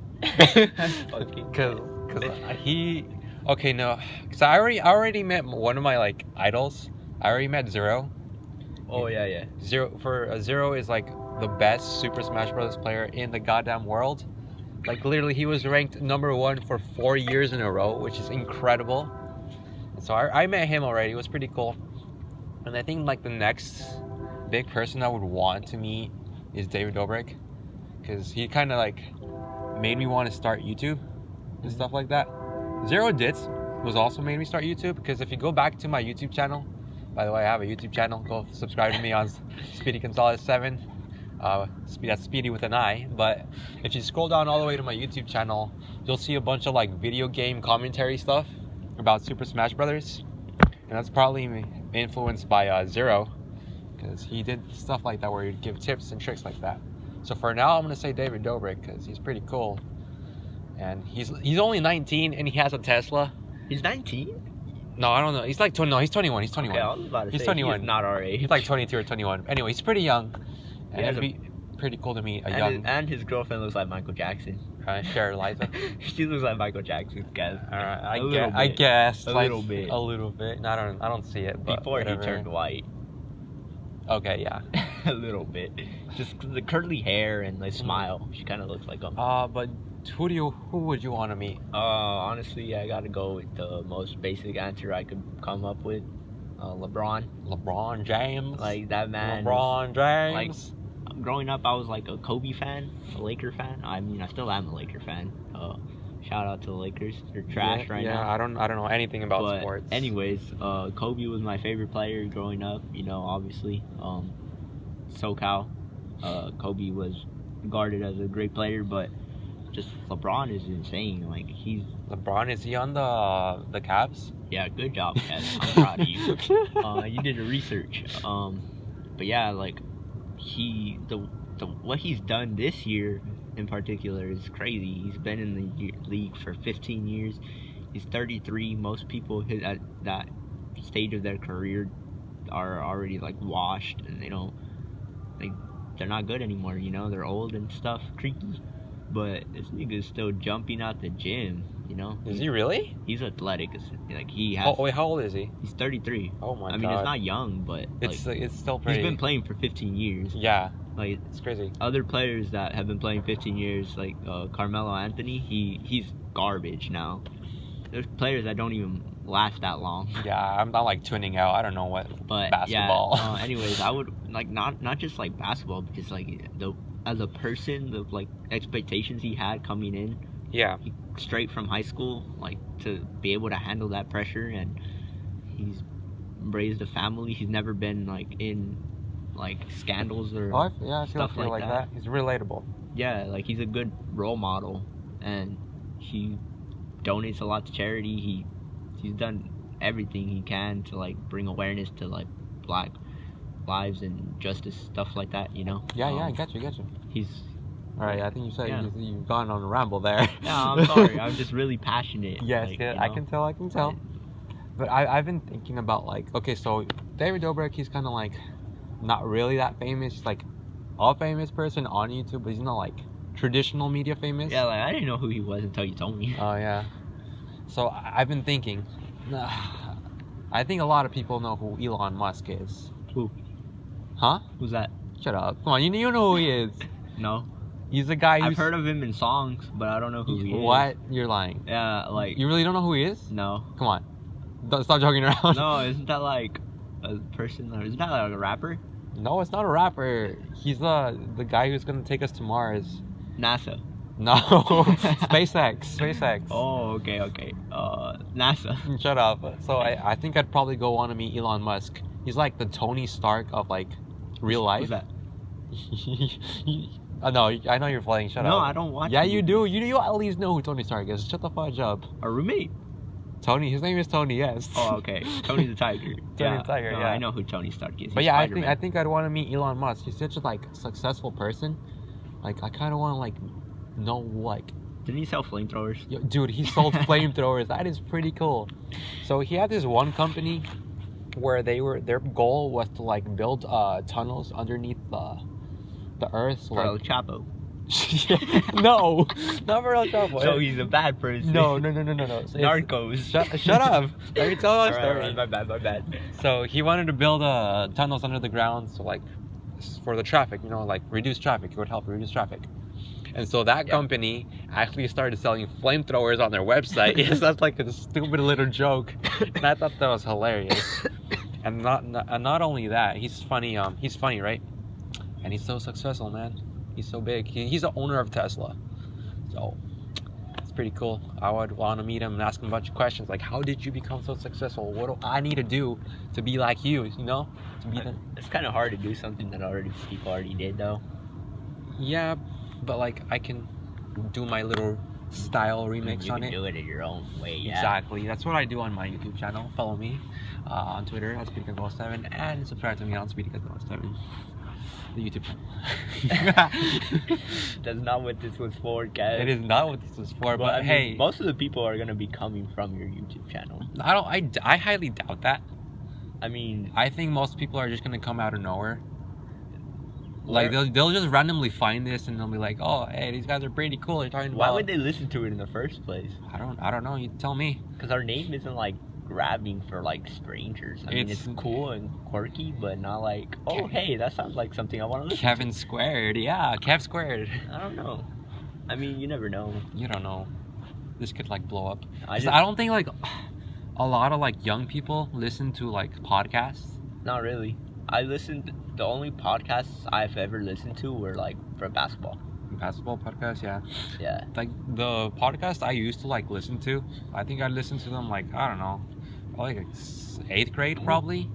Okay. Cause he. Okay, no, cause I already met one of my like idols. I already met Zero. Oh yeah. Zero is like the best Super Smash Bros. Player in the goddamn world. Like literally, he was ranked #1 for 4 years in a row, which is incredible. And so I met him already. It was pretty cool. And I think like the next big person I would want to meet is David Dobrik, because he kind of like made me want to start YouTube and stuff like that. Zero Dits was also made me start YouTube, because if you go back to my YouTube channel, by the way, I have a YouTube channel, go subscribe to me on Speedy Gonzalez 7. That's Speedy with an I. But if you scroll down all the way to my YouTube channel, you'll see a bunch of like video game commentary stuff about Super Smash Brothers, and that's probably influenced by Zero, because he did stuff like that where he'd give tips and tricks like that. So for now, I'm gonna say David Dobrik, because he's pretty cool. And he's only 19 and he has a Tesla. He's 19? No, I don't know. He's like 20. No, he's 21. He's 21. Okay, I was about to He's say, 21. He's not our age. He's like 22 or 21. Anyway, he's pretty young. And He has it'd be pretty cool to meet a and young and his girlfriend looks like Michael Jackson. Cher Liza. She looks like Michael Jackson, guys. Alright, I guess. A like, little bit. A little bit. No, I don't see it. But Before whatever. he turned white. Okay, yeah. A little bit. Just the curly hair and the smile. She kind of looks like him. But who would you want to meet? Honestly, I gotta go with the most basic answer I could come up with. LeBron. LeBron James. Like that man. LeBron James. Like growing up, I was like a Kobe fan, a Laker fan. I mean, I still am a Laker fan. Shout out to the Lakers. They're trash right now. Yeah, I don't know anything about But sports. anyways, Kobe was my favorite player growing up. You know, obviously, SoCal. Kobe was regarded as a great player, but just LeBron is insane. Like LeBron, is he on the Cavs? Yeah, good job, Kev. I'm proud of you. You did the research. But yeah, like what he's done this year in particular is crazy. He's been in the league for 15 years. He's 33. Most people hit at that stage of their career are already like washed, and they're not good anymore. You know, they're old and stuff, creaky. But this nigga's still jumping out the gym. You know, Is he really? he's athletic. Like he has. Wait, how old is he? He's 33. Oh my god. I mean, it's not young, but It's still pretty. he's been playing for 15 years. Yeah, Like it's crazy. other players that have been playing 15 years, like Carmelo Anthony, he's garbage now. There's players that don't even last that long. Yeah, I'm not like tuning out. I don't know what But basketball. yeah. Anyways, I would like not just like basketball, but just like as a person, the like expectations he had coming in. Yeah. Straight from high school, like to be able to handle that pressure, and he's raised a family. He's never been like in like scandals or I feel stuff like that. He's relatable. Yeah, like he's a good role model, and he donates a lot to charity. He's done everything he can to like bring awareness to like Black lives and justice, stuff like that. You know. Yeah, I got you. He's All right, I think you said Yeah. you've gone on a ramble there. Yeah, I'm sorry. I'm just really passionate. Yes, like, yeah, you I know? can tell. I can tell. But I've been thinking about like, okay, so David Dobrik, he's kind of like not really that famous. He's like a famous person on YouTube, but he's not like traditional media famous. Yeah, like I didn't know who he was until you told me. Oh yeah. So I've been thinking. I think a lot of people know who Elon Musk is. Who? Huh? Who's that? Shut up. Come on, you know who he is. No. He's the guy who's... I've heard of him in songs, but I don't know who he is. What? You're lying. Yeah, like You really don't know who he is? no. Come on. Don't stop joking around. No, isn't that like a person? Or isn't that like a rapper? No, it's not a rapper. He's the guy who's gonna take us to Mars. NASA. No, SpaceX. Oh, okay. NASA. Shut up. So I think I'd probably go want to meet Elon Musk. He's like the Tony Stark of like real life. Who's that? No, I know you're playing. Shut up. No, I don't watch. Yeah, movies. you do. You at least know who Tony Stark is. Shut the fudge up. A roommate. Tony. His name is Tony. Yes. Oh, okay. Tony the Tiger. Tony the Tiger, No, yeah. I know who Tony Stark is. But He's yeah, Spider-Man. I think I'd want to meet Elon Musk. He's such a like successful person. Like I kind of want to like know like. Didn't he sell flamethrowers? Yo, dude, he sold flamethrowers. That is pretty cool. So he had this one company where their goal was to like build tunnels underneath the earth. So, For El like, Chapo. no, not for El Chapo. So he's a bad person. No. So Narcos. Shut up. Let me tell you a story. Alright, my bad. So he wanted to build tunnels under the ground, so like for the traffic, like reduce traffic. It would help reduce traffic. And so that company actually started selling flamethrowers on their website. Yes, that's like a stupid little joke, and I thought that was hilarious. And not only that, he's funny. He's funny, right? And he's so successful, man. He's so big. He's the owner of Tesla, so it's pretty cool. I would want to meet him and ask him a bunch of questions, like how did you become so successful? What do I need to do to be like you? To be the... It's kind of hard to do something that people already did, though. Yeah, but like I can do my little style remix You on can it. do it in your own way. Yeah. Exactly. That's what I do on my YouTube channel. Follow me on Twitter at SpeedGuys107 and subscribe to me on SpeedGuys107. The YouTube channel. That's not what this was for, guys. It is not what this was for, but I mean, hey, most of the people are gonna be coming from your YouTube channel. I highly doubt that. I mean, I think most people are just gonna come out of nowhere. Like they'll just randomly find this and they'll be like, oh, hey, these guys are pretty cool. They're talking why about. would they listen to it in the first place? I don't know. You tell me. Because our name isn't like grabbing for like strangers. I mean, it's cool and quirky, but not like, oh, hey, that sounds like something I want to listen Kevin Squared, yeah, Kev Squared. I don't know. I mean, you never know. You don't know. This could like blow up. I I don't think like a lot of like young people listen to like podcasts. Not really. The only podcasts I've ever listened to were like for basketball. Basketball podcasts, yeah. Yeah. Like the podcast I used to like listen to, I think I listened to them like, I don't know, like 8th grade probably.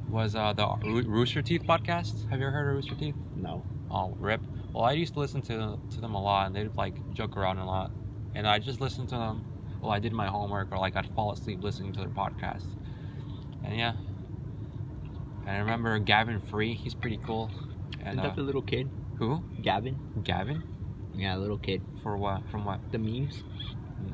Was the Rooster Teeth podcast. Have you ever heard of Rooster Teeth? No. Oh, rip. Well, I used to listen to them a lot, and they'd like joke around a lot, and I just listened to them while I did my homework, or like I'd fall asleep listening to their podcast. And yeah, and I remember Gavin Free. He's pretty cool. And Is that the little kid? who? Gavin? Gavin? Yeah, little kid. For what? From what? The memes?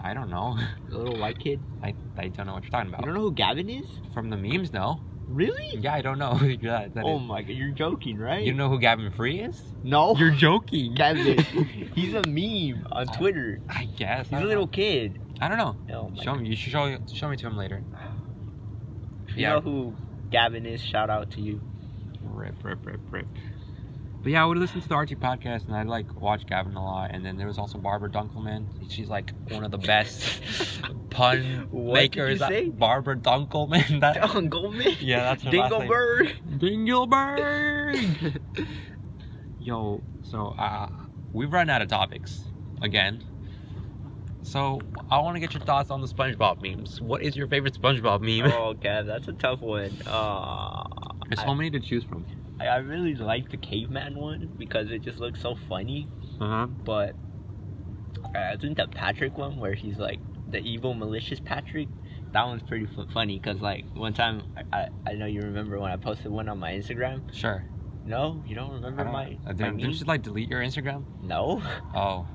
I don't know. The little white kid? I don't know what you're talking about. You don't know who Gavin is? From the memes, no. Really? Yeah, I don't know. Yeah, that Oh is. my god, you're joking, right? You know who Gavin Free is? No. You're joking. Gavin. He's a meme on Twitter. I guess. He's a little kid. I don't know. Oh my Show me. You should show me to him later. You know who Gavin is? Shout out to you. Rip. But yeah, I would listen to the RT podcast, and I'd like watch Gavin a lot. And then there was also Barbara Dunkelman. She's like one of the best pun makers. What did you say? Barbara Dunkelman. Dunkelman? Yeah, that's her last name. Dingleberg. Yo, so we've run out of topics again. So I want to get your thoughts on the SpongeBob memes. What is your favorite SpongeBob meme? Oh, Kev, that's a tough one. There's so many to choose from. I really like the caveman one because it just looks so funny. But I think the Patrick one, where he's like the evil, malicious Patrick, that one's pretty funny. Because like one time, I know you remember when I posted one on my Instagram. Sure. No, you don't remember my Didn't you meme? like delete your Instagram? No. Oh,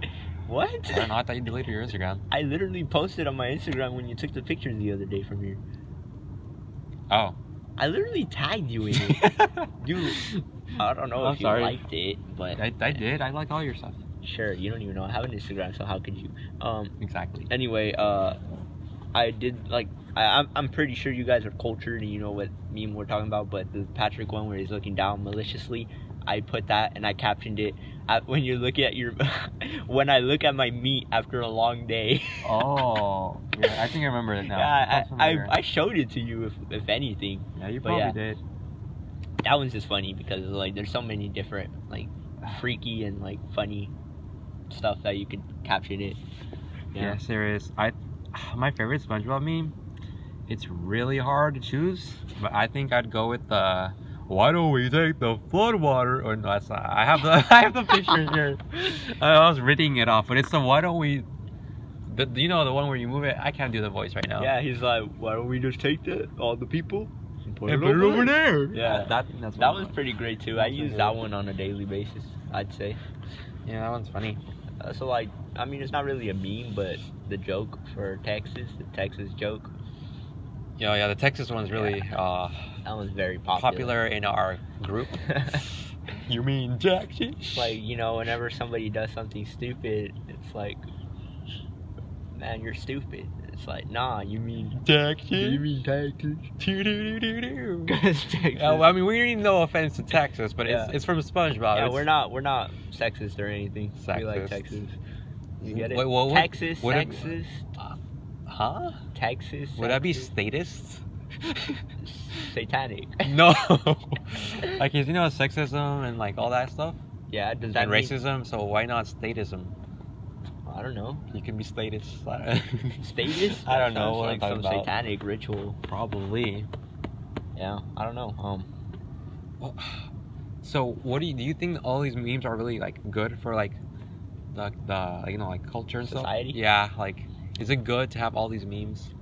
What? I don't know. I thought you deleted your Instagram. I literally posted on my Instagram when you took the pictures the other day from here. Oh. I literally tagged you in it. You, I don't know I'm if you sorry. liked it, but I did. I like all your stuff. sure, you don't even know I have an Instagram, so how could you? Exactly. Anyway, I did like I'm pretty sure you guys are cultured and you know what meme we're talking about, but the Patrick one where he's looking down maliciously, I put that and I captioned it. When you look at your, when I look at my meat after a long day. Oh, yeah, I think I remember it now. Yeah, I showed it to you if anything. Yeah, you But probably yeah. did. That one's just funny because like there's so many different like freaky and like funny stuff that you could caption it. Yeah, serious. My favorite SpongeBob meme. It's really hard to choose, but I think I'd go with the. Why don't we take the flood water? Or no, that's not. I have the picture here. I was reading it off, but it's the why don't we. You know the one where you move it. I can't do the voice right now. Yeah, he's like, why don't we just take all the people and put And it put it over there? there. Yeah, that's that was pretty great too. I That's use good. that one on a daily basis, I'd say. Yeah, that one's funny. So like, I mean, it's not really a meme, but the joke for Texas, the Texas joke, Yeah, the Texas one's really that one's very popular in our group. You mean Jackson? It's like, you know, whenever somebody does something stupid, it's like, man, you're stupid. It's like, nah, you mean Jackson? you mean Texas. Do-do-do-do-do. Texas. Yeah, well, I mean, we need no offense to Texas, but Yeah. it's from SpongeBob. Yeah, It's- we're not sexist or anything. We like Sexist. Texas. You get it? Wait, what- Texas, what- sexist, Huh? Texas. Would that be sexist, statist? satanic? No. Like, you know, sexism and like all that stuff, Yeah, does that and mean? racism. So why not statism? I don't know. You can be statist. Status? I don't That know sounds what like I'm talking some about. satanic ritual. Probably. Yeah, I don't know. So what do you think all these memes are really like good for like the you know like culture and Society? stuff? Yeah, like is it good to have all these memes?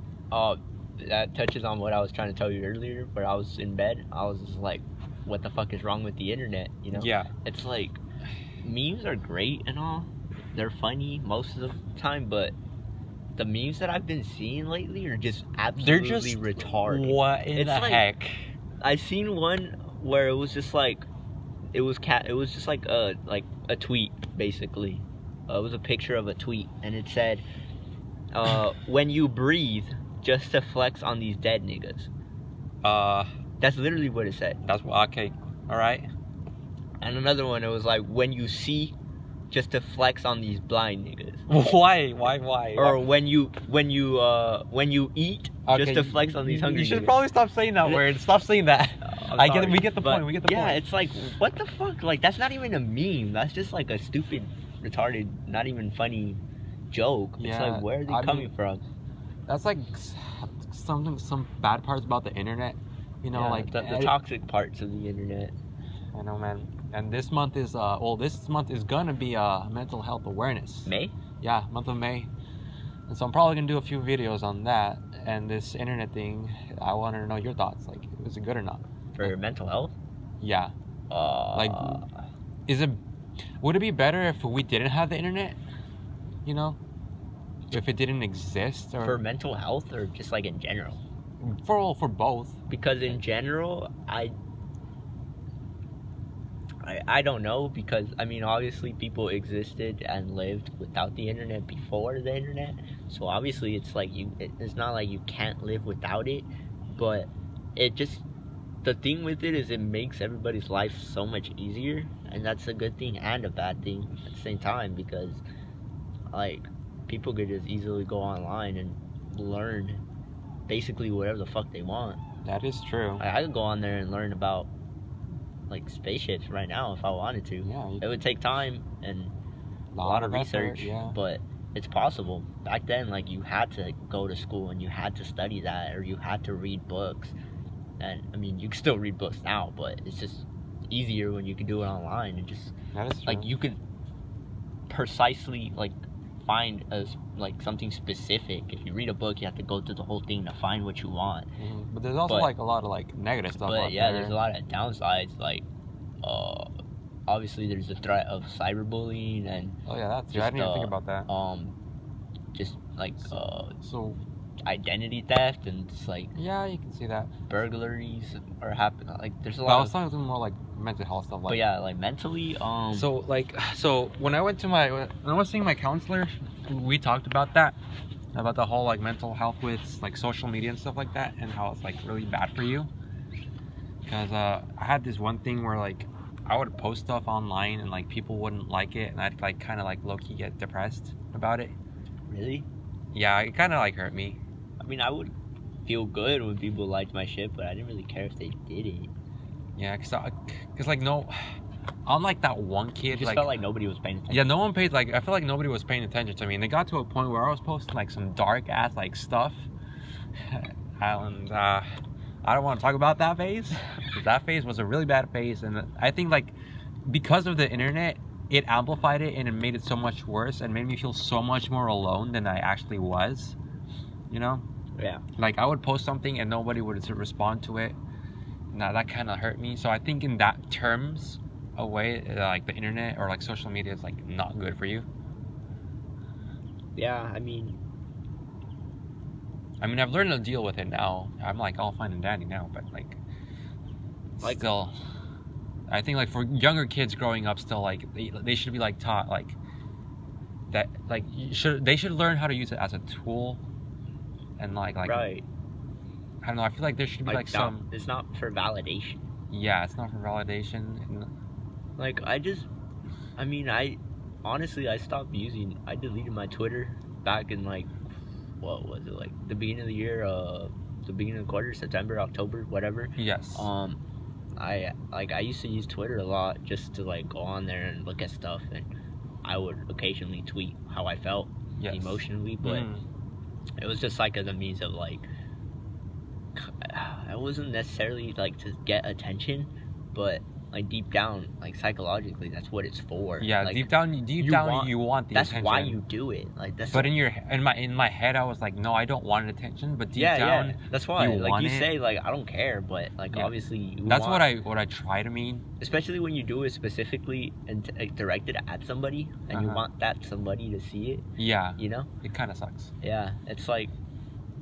That touches on what I was trying to tell you earlier, where I was in bed. I was just like, what the fuck is wrong with the internet? You know? Yeah. It's like, memes are great and all. They're funny most of the time, but the memes that I've been seeing lately are just They're absolutely just retarded. What in It's the like- heck? I seen one where it was just like, it was just like a tweet basically. It was a picture of a tweet, and it said, "When you breathe, just to flex on these dead niggas." That's literally what it said. That's okay. All right. And another one, it was like, "When you see, just to flex on these blind niggas." Why? Or when you eat, just Okay, to flex on these hungry You should niggas. probably stop saying that word. Stop saying that. I'm We sorry, get the but point. We get the yeah, point. it's like, what the fuck? Like, that's not even a meme. That's just like a stupid, retarded, not even funny joke. It's Yeah, like, where are they I coming mean, from? That's like some bad parts about the internet. You know, Yeah, like the toxic parts of the internet. I know, man. And this month is this month is gonna be mental health awareness. May? Yeah, month of May. And so I'm probably gonna do a few videos on that and this internet thing. I want to know your thoughts. Like, is it good or not? For mental health? Yeah. Would it be better if we didn't have the internet? You know, if it didn't exist, or for mental health, or just like in general? for both. Because in general, I don't know, because I mean, obviously people existed and lived without the internet before the internet, so obviously it's like it's not like you can't live without it, but it just, the thing with it is it makes everybody's life so much easier, and that's a good thing and a bad thing at the same time, because like people could just easily go online and learn basically whatever the fuck they want. That is true. I could go on there and learn about like spaceships right now if I wanted to. Yeah, It would take time and a lot of effort, research, yeah. but it's possible. Back then, like, you had to go to school and you had to study that, or you had to read books. And I mean, you can still read books now, but it's just easier when you can do it online, and just That is true. like you could precisely like find like something specific. If you read a book, you have to go through the whole thing to find what you want. But there's also but- like a lot of like negative stuff But out yeah, there. there's a lot of downsides. Like, obviously there's the threat of cyberbullying and Oh yeah, that's true. I just didn't even think about that. just like So identity theft and just like yeah, you can see that. burglaries are happening. Like there's a But I lot was talking more like mental health stuff. but Like, yeah, like mentally so when I went to when I was seeing my counselor, we talked about that, about the whole like mental health with like social media and stuff like that, and how it's like really bad for you. Because I had this one thing where like I would post stuff online and like people wouldn't like it, and I'd like kind of like low key get depressed about it. really. Yeah, it kind of like hurt me. I mean, I would feel good when people liked my shit, but I didn't really care if they didn't. Yeah, cause like no, I'm like that one It kid. just Like felt like nobody was paying attention. yeah, no one paid. Like I feel like nobody was paying attention to me, and it got to a point where I was posting like some dark ass like stuff, and I don't want to talk about that phase. 'Cause that phase was a really bad phase, and I think like because of the internet, it amplified it and it made it so much worse and made me feel so much more alone than I actually was. You know? Yeah. Like I would post something and nobody would respond to it. Now that kind of hurt me. So I think in that terms, a way like the internet or like social media is like not good for you. Yeah, I mean, I've learned to deal with it now. I'm like all fine and dandy now, but like still, I think like for younger kids growing up, still like they should be like taught like that like they should learn how to use it as a tool, and like right. I don't know. I feel like there should be like some. It's not for validation. Yeah, it's not for validation. Like I honestly I stopped using. I deleted my Twitter back in like what was it, like the beginning of the year, the beginning of the quarter, September, October, whatever. Yes. I used to use Twitter a lot just to like go on there and look at stuff, and I would occasionally tweet how I felt emotionally, but it was just like as a means of like, it wasn't necessarily like to get attention, but like deep down, like psychologically, that's what it's for. Yeah, like, deep down, you want the attention. That's why you do it. Like that's. But in my head, I was like, no, I don't want attention. But deep down, yeah, that's why. Like you it. say, like I don't care, but like obviously, that's what I try to mean. Especially when you do it specifically and like, directed at somebody, and you want that somebody to see it. Yeah. You know. It kind of sucks. Yeah, it's like.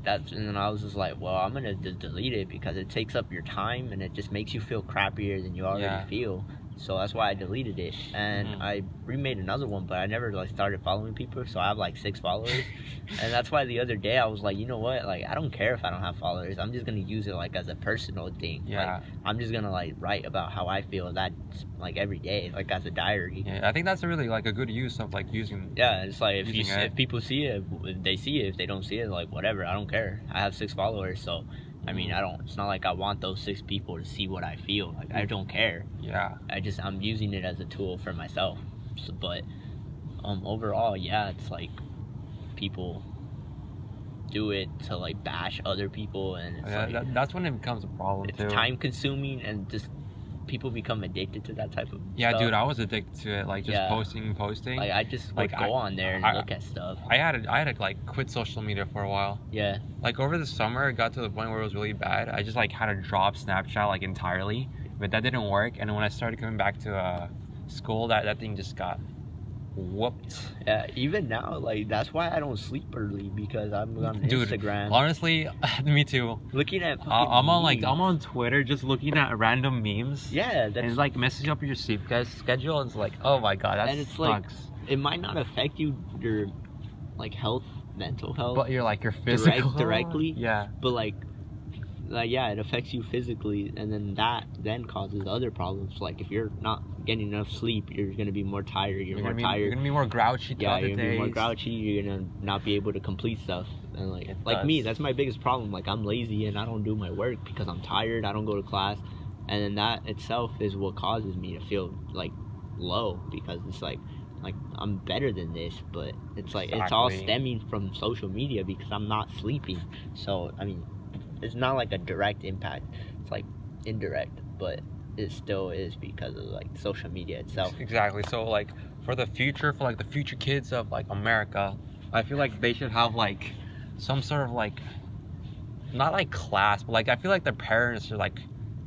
And then I was just like, well, I'm gonna just delete it because it takes up your time and it just makes you feel crappier than you already feel. So that's why I deleted it, and I remade another one, but I never like started following people, so I have like 6 followers. And that's why the other day I was like, you know what, like I don't care if I don't have followers, I'm just gonna use it like as a personal thing. Like I'm just gonna like write about how I feel that like every day, like as a diary. Yeah, I think that's a really like a good use of like using. Yeah, it's like if people see it, if they see it, if they don't see it, like whatever, I don't care. I have 6 followers, so I mean, it's not like I want those 6 people to see what I feel. Like, I don't care. Yeah. I'm using it as a tool for myself. So, but, overall, yeah, it's like, people do it to, like, bash other people, and it's that's when it becomes a problem, too. It's time-consuming, and just people become addicted to that type of stuff. Dude, I was addicted to it, like, just posting. Like, I just would go on there and look at stuff. I had to, like, quit social media for a while. Yeah. Like, over the summer, it got to the point where it was really bad. I just, like, had to drop Snapchat, like, entirely. But that didn't work, and when I started coming back to school, that thing just got whooped. Yeah, even now, like, that's why I don't sleep early, because I'm on Instagram. Honestly, me too. Looking at I'm on Twitter just looking at random memes. Yeah, and it's like message up your sleep schedule, and it's like, oh my god, that sucks. Like, it might not affect your like health, mental health, but you're like your physical directly. Yeah. But like yeah, it affects you physically, and then that causes other problems. Like if you're not getting enough sleep, you're gonna be more tired. You're tired. You're gonna be more grouchy. Yeah, you're gonna be more grouchy. You're gonna not be able to complete stuff. And like me, that's my biggest problem. Like I'm lazy and I don't do my work because I'm tired. I don't go to class, and then that itself is what causes me to feel like low, because it's like I'm better than this, but it's like it's all stemming from social media because I'm not sleeping. So I mean, it's not like a direct impact, it's like indirect, but it still is because of like social media itself. Exactly. So like for the future kids of like America, I feel like they should have like some sort of like, not like class, but like I feel like their parents should like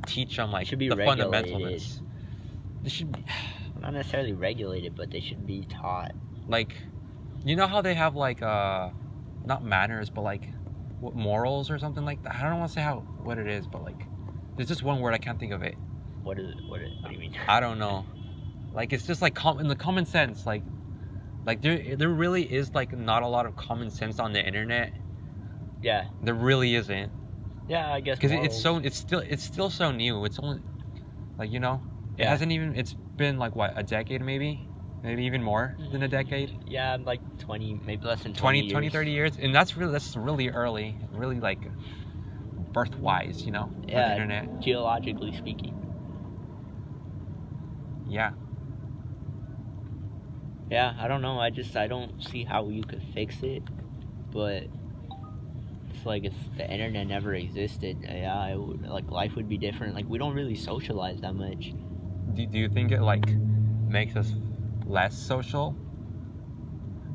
teach them like the fundamentals. They should be, Not necessarily regulated, but they should be taught. like, you know how they have like not manners, but like what, morals or something like that. I don't want to say what it is, but like, there's just one word I can't think of it. What do you mean? I don't know. Like it's just like in the common sense, like there really is like not a lot of common sense on the internet. Yeah. There really isn't. Yeah, I guess. Because it's still so new. It's only like, you know, it hasn't even, it's been like what, a decade maybe even more than a decade. Yeah, like 20, maybe less than 20 30 years, and that's really early, really like birth wise, you know, with the internet. Geologically speaking. Yeah. Yeah, I don't know. I don't see how you could fix it, but it's like if the internet never existed, yeah, it would, like life would be different. Like we don't really socialize that much. Do you think it like makes us less social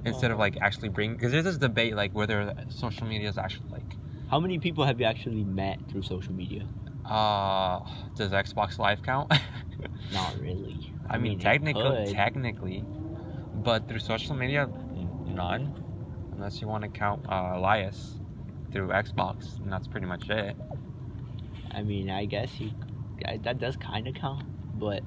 instead of like actually bring? Because there's this debate like whether social media is actually like. How many people have you actually met through social media? Does Xbox Live count? Not really. I mean technically, but through social media, none, unless you want to count Elias through Xbox, and that's pretty much it. I mean, I guess that does kind of count, but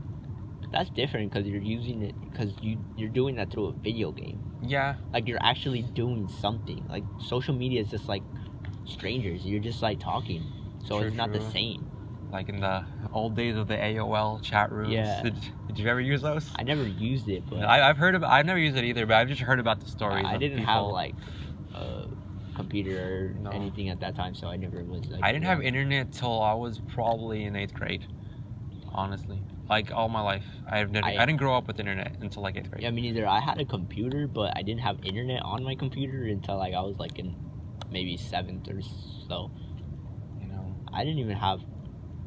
that's different because you're using it because you're doing that through a video game. Yeah. Like you're actually doing something. Like social media is just like strangers. You're just like talking, so it's not the same. Like in the old days of the AOL chat rooms. Yeah. Did you ever use those? I never used it, but I've never used it either, but I've just heard about the stories. I didn't have like a computer or anything at that time, so I never was like. I didn't have internet till I was probably in 8th grade. Honestly, like all my life, I didn't grow up with internet until like 8th grade. Yeah, me neither. I had a computer, but I didn't have internet on my computer until like I was like in maybe 7th or so. You know, I didn't even have.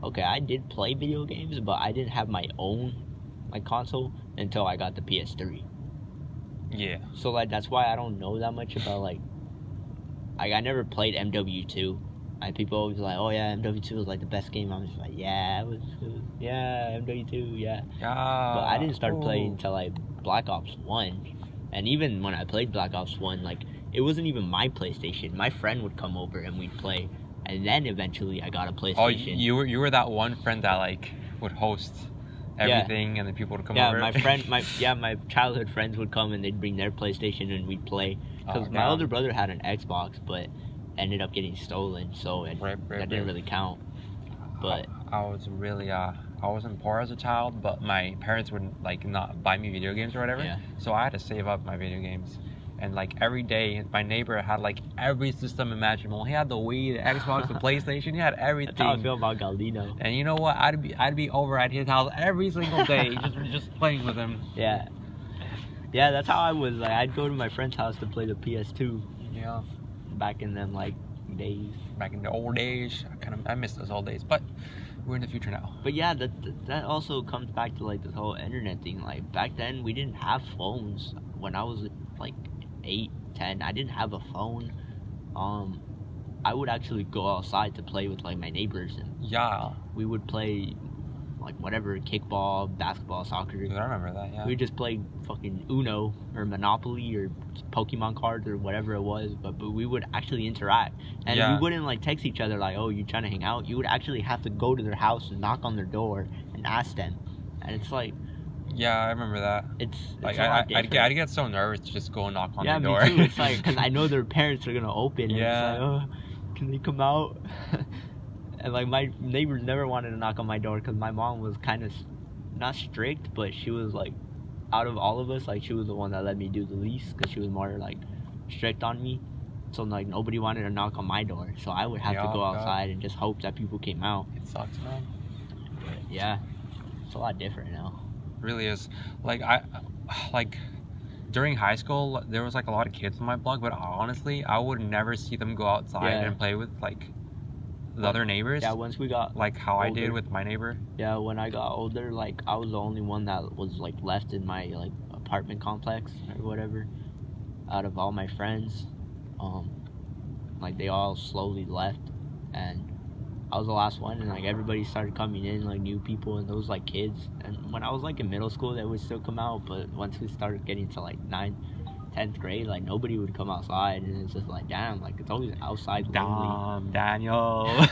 Okay, I did play video games, but I didn't have my own like console until I got the PS3. Yeah. So like that's why I don't know that much about like I never played MW2. And people always like, oh yeah, MW2 was like the best game. I'm just like, yeah, it was yeah, MW2, yeah. Yeah. But I didn't start playing until like Black Ops 1. And even when I played Black Ops 1, like it wasn't even my PlayStation. My friend would come over and we'd play. And then eventually I got a PlayStation. Oh, you were that one friend that like would host everything, and then people would come over. Yeah, my childhood friends would come and they'd bring their PlayStation and we'd play. Because my older brother had an Xbox, but ended up getting stolen, so that didn't really count. But I was really I wasn't poor as a child, but my parents would like not buy me video games or whatever. Yeah. So I had to save up my video games. And like every day, my neighbor had like every system imaginable. He had the Wii, the Xbox, the PlayStation. He had everything. That's how I feel about Galdino. And you know what? I'd be over at his house every single day, just playing with him. Yeah. Yeah, that's how I was. Like, I'd go to my friend's house to play the PS2. Yeah. Back in them like days. Back in the old days, I miss those old days, but we're in the future now. But yeah, that also comes back to like this whole internet thing. Like back then, we didn't have phones. When I was like 8, 10, I didn't have a phone. I would actually go outside to play with like my neighbors, and we would play like whatever, kickball, basketball, soccer. I remember that. Yeah. We just played fucking Uno or Monopoly or Pokemon cards or whatever it was, but we would actually interact, and we wouldn't like text each other like, oh, you trying to hang out? You would actually have to go to their house and knock on their door and ask them, and it's like. Yeah, I remember that. It's like I'd get so nervous to just go and knock on the door. Yeah, me too. It's like because I know their parents are gonna open. And it's like, oh, can they come out? And like my neighbors never wanted to knock on my door because my mom was kind of not strict, but she was like, out of all of us, like she was the one that let me do the least because she was more like strict on me. So like nobody wanted to knock on my door, so I would have to go outside and just hope that people came out. It sucks, man. But yeah, it's a lot different now. Really is. Like during high school there was like a lot of kids on my block, but honestly I would never see them go outside and play with like the other neighbors. Yeah, once we got like how older, I did with my neighbor. Yeah, when I got older, like I was the only one that was like left in my like apartment complex or whatever out of all my friends. Like they all slowly left, and I was the last one, and like everybody started coming in, like new people, and those like kids. And when I was like in middle school, they would still come out, but once we started getting to like 9th, 10th grade, like nobody would come outside, and it's just like, damn, like it's always outside lonely. Damn, Daniel.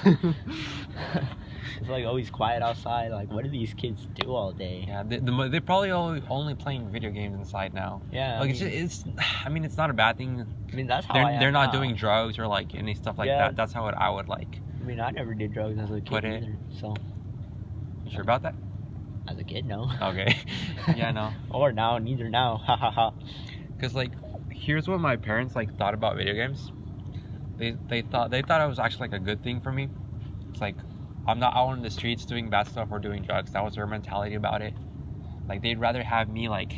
It's like always quiet outside. Like, what do these kids do all day? Yeah, they're probably only playing video games inside now. Yeah, Like I mean, it's not a bad thing. I mean, that's how They're not now. doing drugs or like any stuff like Yeah. that. That's how I would like. I mean, I never did drugs as a kid Put it- either. So, You sure about that? as a kid, no. Okay. Yeah, no. Or now, neither now. Ha ha ha. Cause like, here's what my parents like thought about video games. They thought it was actually like a good thing for me. It's like I'm not out on the streets doing bad stuff or doing drugs. That was their mentality about it. Like they'd rather have me like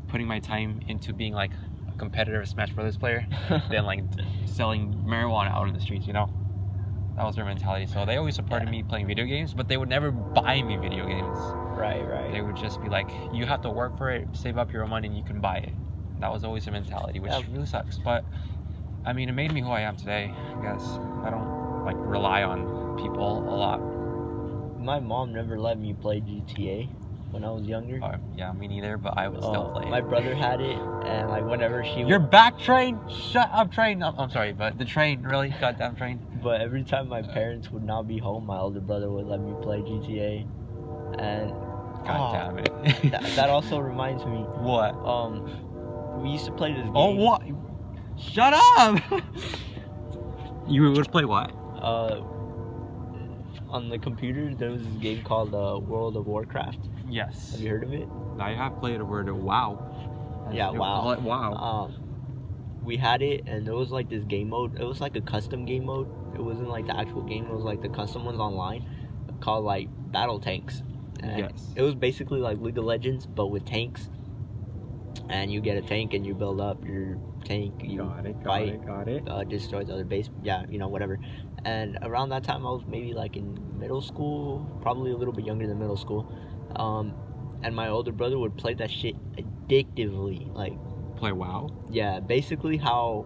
putting my time into being like a competitive Smash Brothers player than like selling marijuana out in the streets. You know, that was their mentality. So they always supported me playing video games, but they would never buy me video games. Right, right. They would just be like, you have to work for it, save up your own money, and you can buy it. That was always their mentality, which Yeah. really sucks. But I mean, it made me who I am today. I guess I don't like rely on people a lot. My mom never let me play GTA when I was younger. Yeah, me neither. But I would still play. My brother had it, and like whenever she Your back train? Shut up, train. I'm sorry, but the train, really? Goddamn train. But every time my parents would not be home, my older brother would let me play GTA. And God damn it. that also reminds me. What? We used to play this game. Oh, what? Shut up! You would play what? On the computer, there was this game called World of Warcraft. Yes. Have you heard of it? I have played a word of WoW. Yeah, WoW. Wow. We had it, and there was like this game mode. It was like a custom game mode. It wasn't like the actual game. It was like the custom ones online, called like Battle Tanks. And Yes. It was basically like League of Legends, but with tanks. And you get a tank, and you build up your tank. You fight. Got it. Destroys other base. Yeah, whatever. And around that time, I was maybe like in middle school, probably a little bit younger than middle school. And my older brother would play that shit addictively. Like, Play WoW? yeah, basically how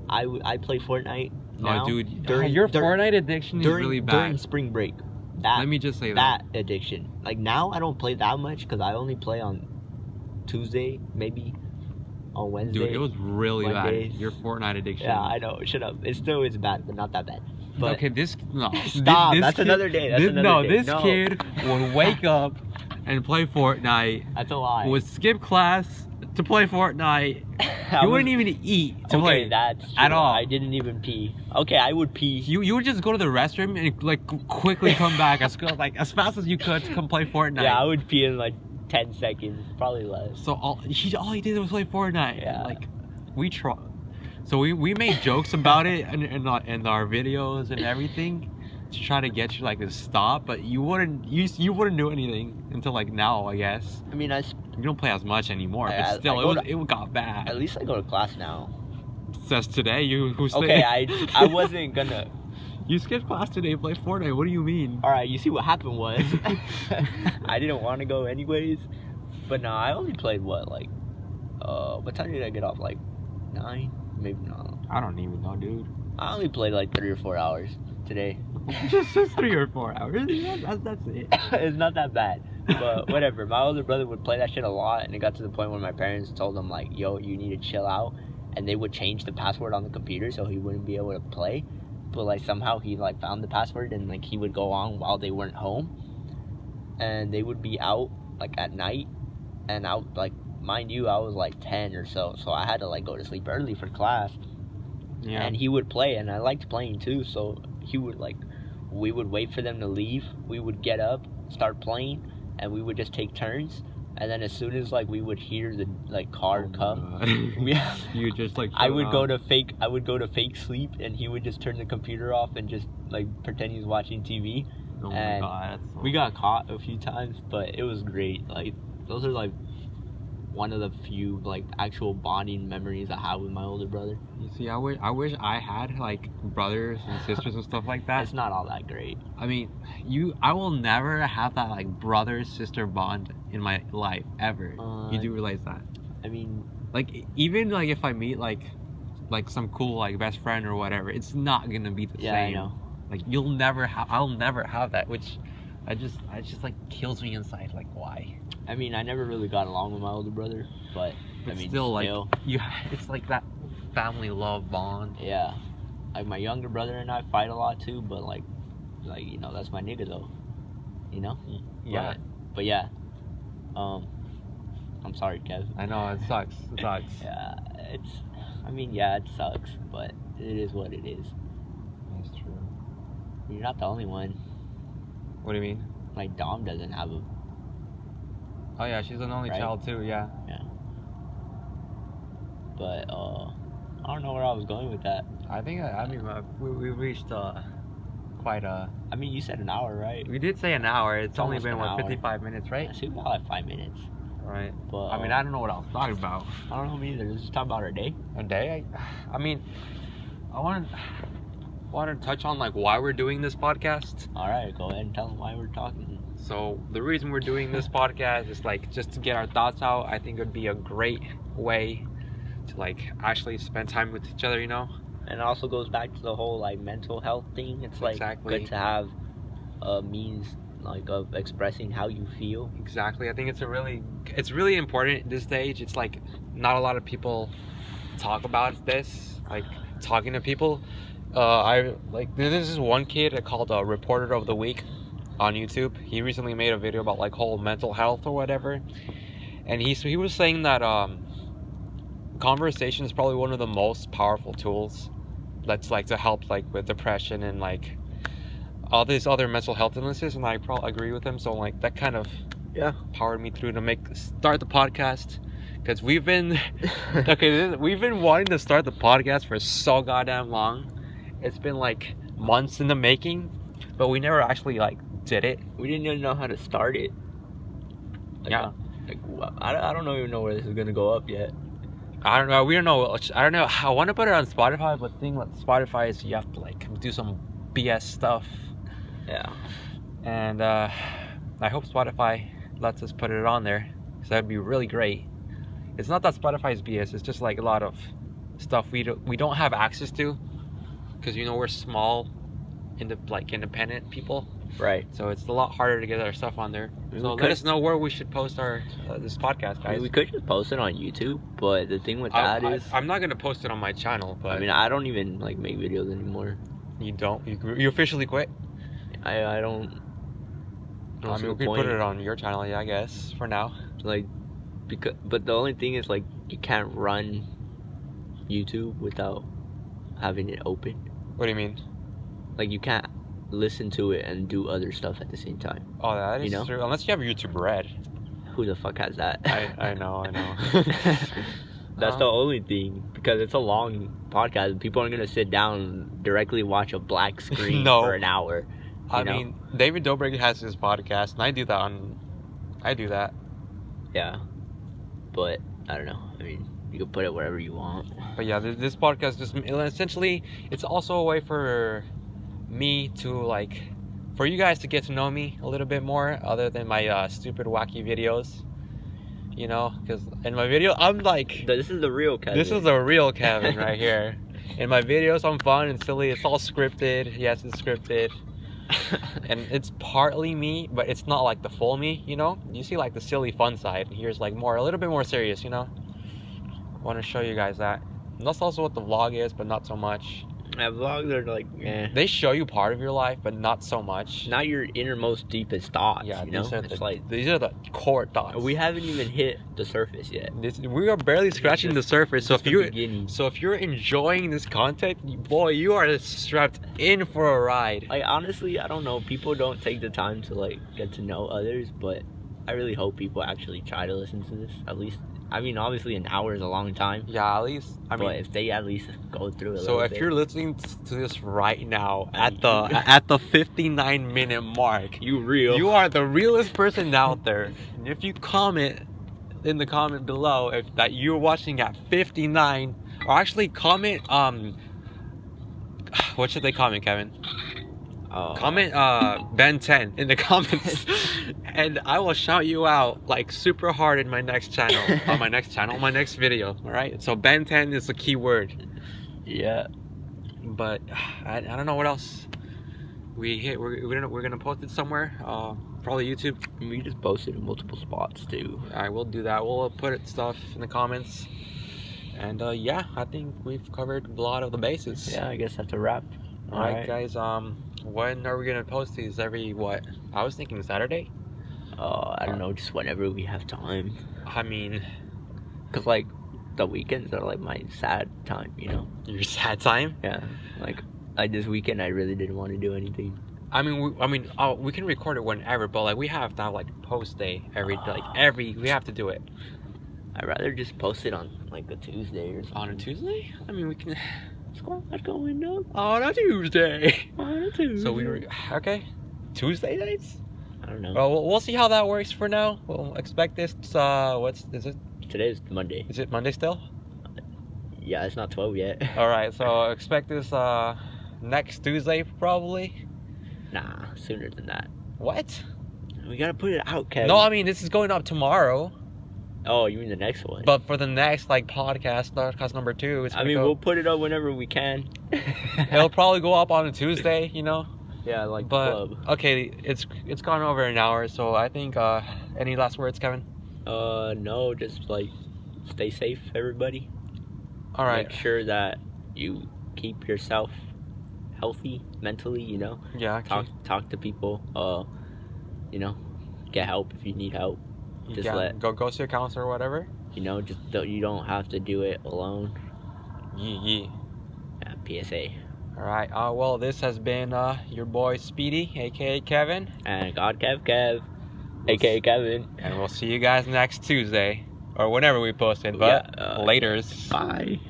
I play Fortnite now. Oh, dude, during your Fortnite addiction is during really bad. during spring break. Let me just say that addiction. Like now, I don't play that much because I only play on Tuesday, maybe on Wednesday. Dude, it was really Mondays. bad. Your Fortnite addiction. Yeah, I know. Shut up. It still is bad, but not that bad. But okay, no. Stop. This That's kid, another day. That's this, another no, day. this No. kid would wake up and play Fortnite. that's a lie. Would skip class to play Fortnite. You wouldn't even eat to play that's true. at all. I didn't even pee. Okay, I would pee. You would just go to the restroom and like quickly come back as fast as you could to come play Fortnite. Yeah, I would pee in like 10 seconds, probably less. So all he did was play Fortnite. Yeah. Like we try. So we made jokes about it in our videos and everything to try to get you like to stop, but you wouldn't do anything until like now, I guess. I mean, You don't play as much anymore, but I still go it got at bad. least I go to class now. Says today Okay, I wasn't gonna. You skipped class today to play Fortnite. What do you mean? All right, you see what happened was I didn't want to go anyways, but no, I only played what time did I get off? Like 9, maybe not. I don't even know, dude. I only played like 3 or 4 hours today. just 3 or 4 hours. That's it. It's not that bad, but whatever. My older brother would play that shit a lot, and it got to the point where my parents told him like, "Yo, you need to chill out," and they would change the password on the computer so he wouldn't be able to play. But like somehow he like found the password, and like he would go on while they weren't home, and they would be out like at night, and out like mind you, I was like 10 or so I had to like go to sleep early for class. Yeah. And he would play, and I liked playing too, so he would like, we would wait for them to leave, we would get up, start playing, and we would just take turns, and then as soon as like we would hear the like car come, you just like I would go to fake sleep, and he would just turn the computer off and just like pretend he was watching TV. Oh my and god, that's so we got caught a few times, but it was great. Like those are like one of the few like actual bonding memories I have with my older brother. You see, I wish I had like brothers and sisters and stuff like that. It's not all that great. I mean, I will never have that like brother sister bond in my life ever. You do realize that? I mean, like even like if I meet like some cool like best friend or whatever, it's not gonna be the yeah, same. I know. Like I'll never have that, which I just like kills me inside. Like why? I mean, I never really got along with my older brother, but I mean, still, like it's like that family love bond. Yeah, like my younger brother and I fight a lot too, but like that's my nigga though, Yeah. But yeah, I'm sorry, Kev. I know it sucks. It sucks. Yeah, it sucks, but it is what it is. That's true. You're not the only one. What do you mean? Like Dom doesn't have a. Oh yeah, she's an only Right? child too. Yeah. Yeah. But I don't know where I was going with that. I think we reached quite a. I mean, you said an hour, right? We did say an hour. It's only almost been an what hour. 55 minutes, right? Yeah, so we got like 5 minutes. Right. But I mean, I don't know what I was talking about. I don't know me either. Let's just talk about our day. A day? I mean, I wanted to touch on like why we're doing this podcast. All right, go ahead and tell them why we're talking. So the reason we're doing this podcast is like just to get our thoughts out. I think it would be a great way to like actually spend time with each other, And it also goes back to the whole like mental health thing. It's like Exactly. good to have a means like of expressing how you feel. Exactly. I think it's really important at this stage. It's like not a lot of people talk about this, like talking to people. This is one kid called a Reporter of the Week on YouTube. He recently made a video about like whole mental health or whatever, and he was saying that conversation is probably one of the most powerful tools that's like to help like with depression and like all these other mental health illnesses, and I probably agree with him. So like that kind of powered me through to start the podcast, because we've been we've been wanting to start the podcast for so goddamn long. It's been like months in the making, but we never actually like did it. We didn't even know how to start it. Yeah. I don't even know where this is gonna go up yet. I don't know. We don't know. I don't know. I want to put it on Spotify, but the thing with Spotify is you have to like do some BS stuff. Yeah. And I hope Spotify lets us put it on there, because that would be really great. It's not that Spotify's BS. It's just like a lot of stuff we don't have access to, because we're small, independent people. Right. So it's a lot harder to get our stuff on there. So let us know where we should post our this podcast, guys. I mean, we could just post it on YouTube, but the thing with that is I'm not gonna post it on my channel. But I mean, I don't even like make videos anymore. You don't? You officially quit? I don't. I mean, we could put it on your channel, yeah, I guess, for now. But the only thing is like you can't run YouTube without having it open. What do you mean? Like you can't listen to it and do other stuff at the same time. Oh, that is true. Unless you have YouTube Red. Who the fuck has that? I know. That's the only thing, because it's a long podcast. People aren't gonna sit down and directly watch a black screen for an hour. I mean, David Dobrik has his podcast, and I do that. Yeah, but I don't know. I mean, you can put it wherever you want. But yeah, this podcast just essentially, it's also a way for me to for you guys to get to know me a little bit more, other than my stupid wacky videos. Because in my video I'm like, this is the real Kevin. This is the real Kevin right here. In my videos I'm fun and silly. It's all scripted. Yes, it's scripted. And it's partly me, but it's not like the full me. You see like the silly fun side. Here's like a little bit more serious. I want to show you guys that. And that's also what the vlog is, but not so much. Yeah, vlogs are like, they show you part of your life, but not so much. Not your innermost, deepest thoughts. Yeah, these are the core thoughts. We haven't even hit the surface yet. We are barely scratching the surface. So if you're enjoying this content, boy, you are strapped in for a ride. Like honestly, I don't know. People don't take the time to get to know others, but I really hope people actually try to listen to this. At least, I mean, obviously an hour is a long time. Yeah, at least. But if they at least go through it. So if you're listening to this right now at the 59-minute mark, you are the realest person out there. And if you comment in the comment below that you're watching at 59, or actually comment what should they comment, Kevin? Comment Ben 10 in the comments, and I will shout you out super hard in my next channel, my next video. All right. So Ben 10 is the key word. Yeah. But I don't know what else. we're gonna post it somewhere. Probably YouTube. We just posted in multiple spots too. I will do that. We'll put stuff in the comments. And yeah, I think we've covered a lot of the bases. Yeah, I guess that's a wrap. All right, guys. When are we gonna post these? Every what? I was thinking Saturday. I don't know, just whenever we have time. I mean, cause like the weekends are like my sad time, you know. Your sad time? Yeah, like this weekend I really didn't want to do anything. I mean, we can record it whenever, but like we have to have like post day we have to do it. I'd rather just post it on like a Tuesday or something. On a Tuesday? I mean, we can. Squad going up on a Tuesday. On a Tuesday. So okay. Tuesday nights? I don't know. Well, we'll see how that works for now. We'll expect this. Is it? Today's Monday. Is it Monday still? Yeah, it's not 12 yet. All right, so expect this next Tuesday probably. Nah, sooner than that. What? We gotta put it out, Kevin. No, I mean this is going up tomorrow. Oh, you mean the next one? But for the next like podcast number 2, we'll put it up whenever we can. It'll probably go up on a Tuesday, you know. Yeah, like but, the club. Okay, it's gone over an hour, so I think any last words, Kevin? No, just like stay safe, everybody. All right. Make sure that you keep yourself healthy mentally, you know. Yeah. Talk to people. You know, get help if you need help. Just go see a counselor or whatever. You know, you don't have to do it alone. Yeah. PSA. All right. Well, this has been your boy Speedy, aka Kevin, and God Kev, aka Kevin, and we'll see you guys next Tuesday or whenever we post it. But laters. Bye.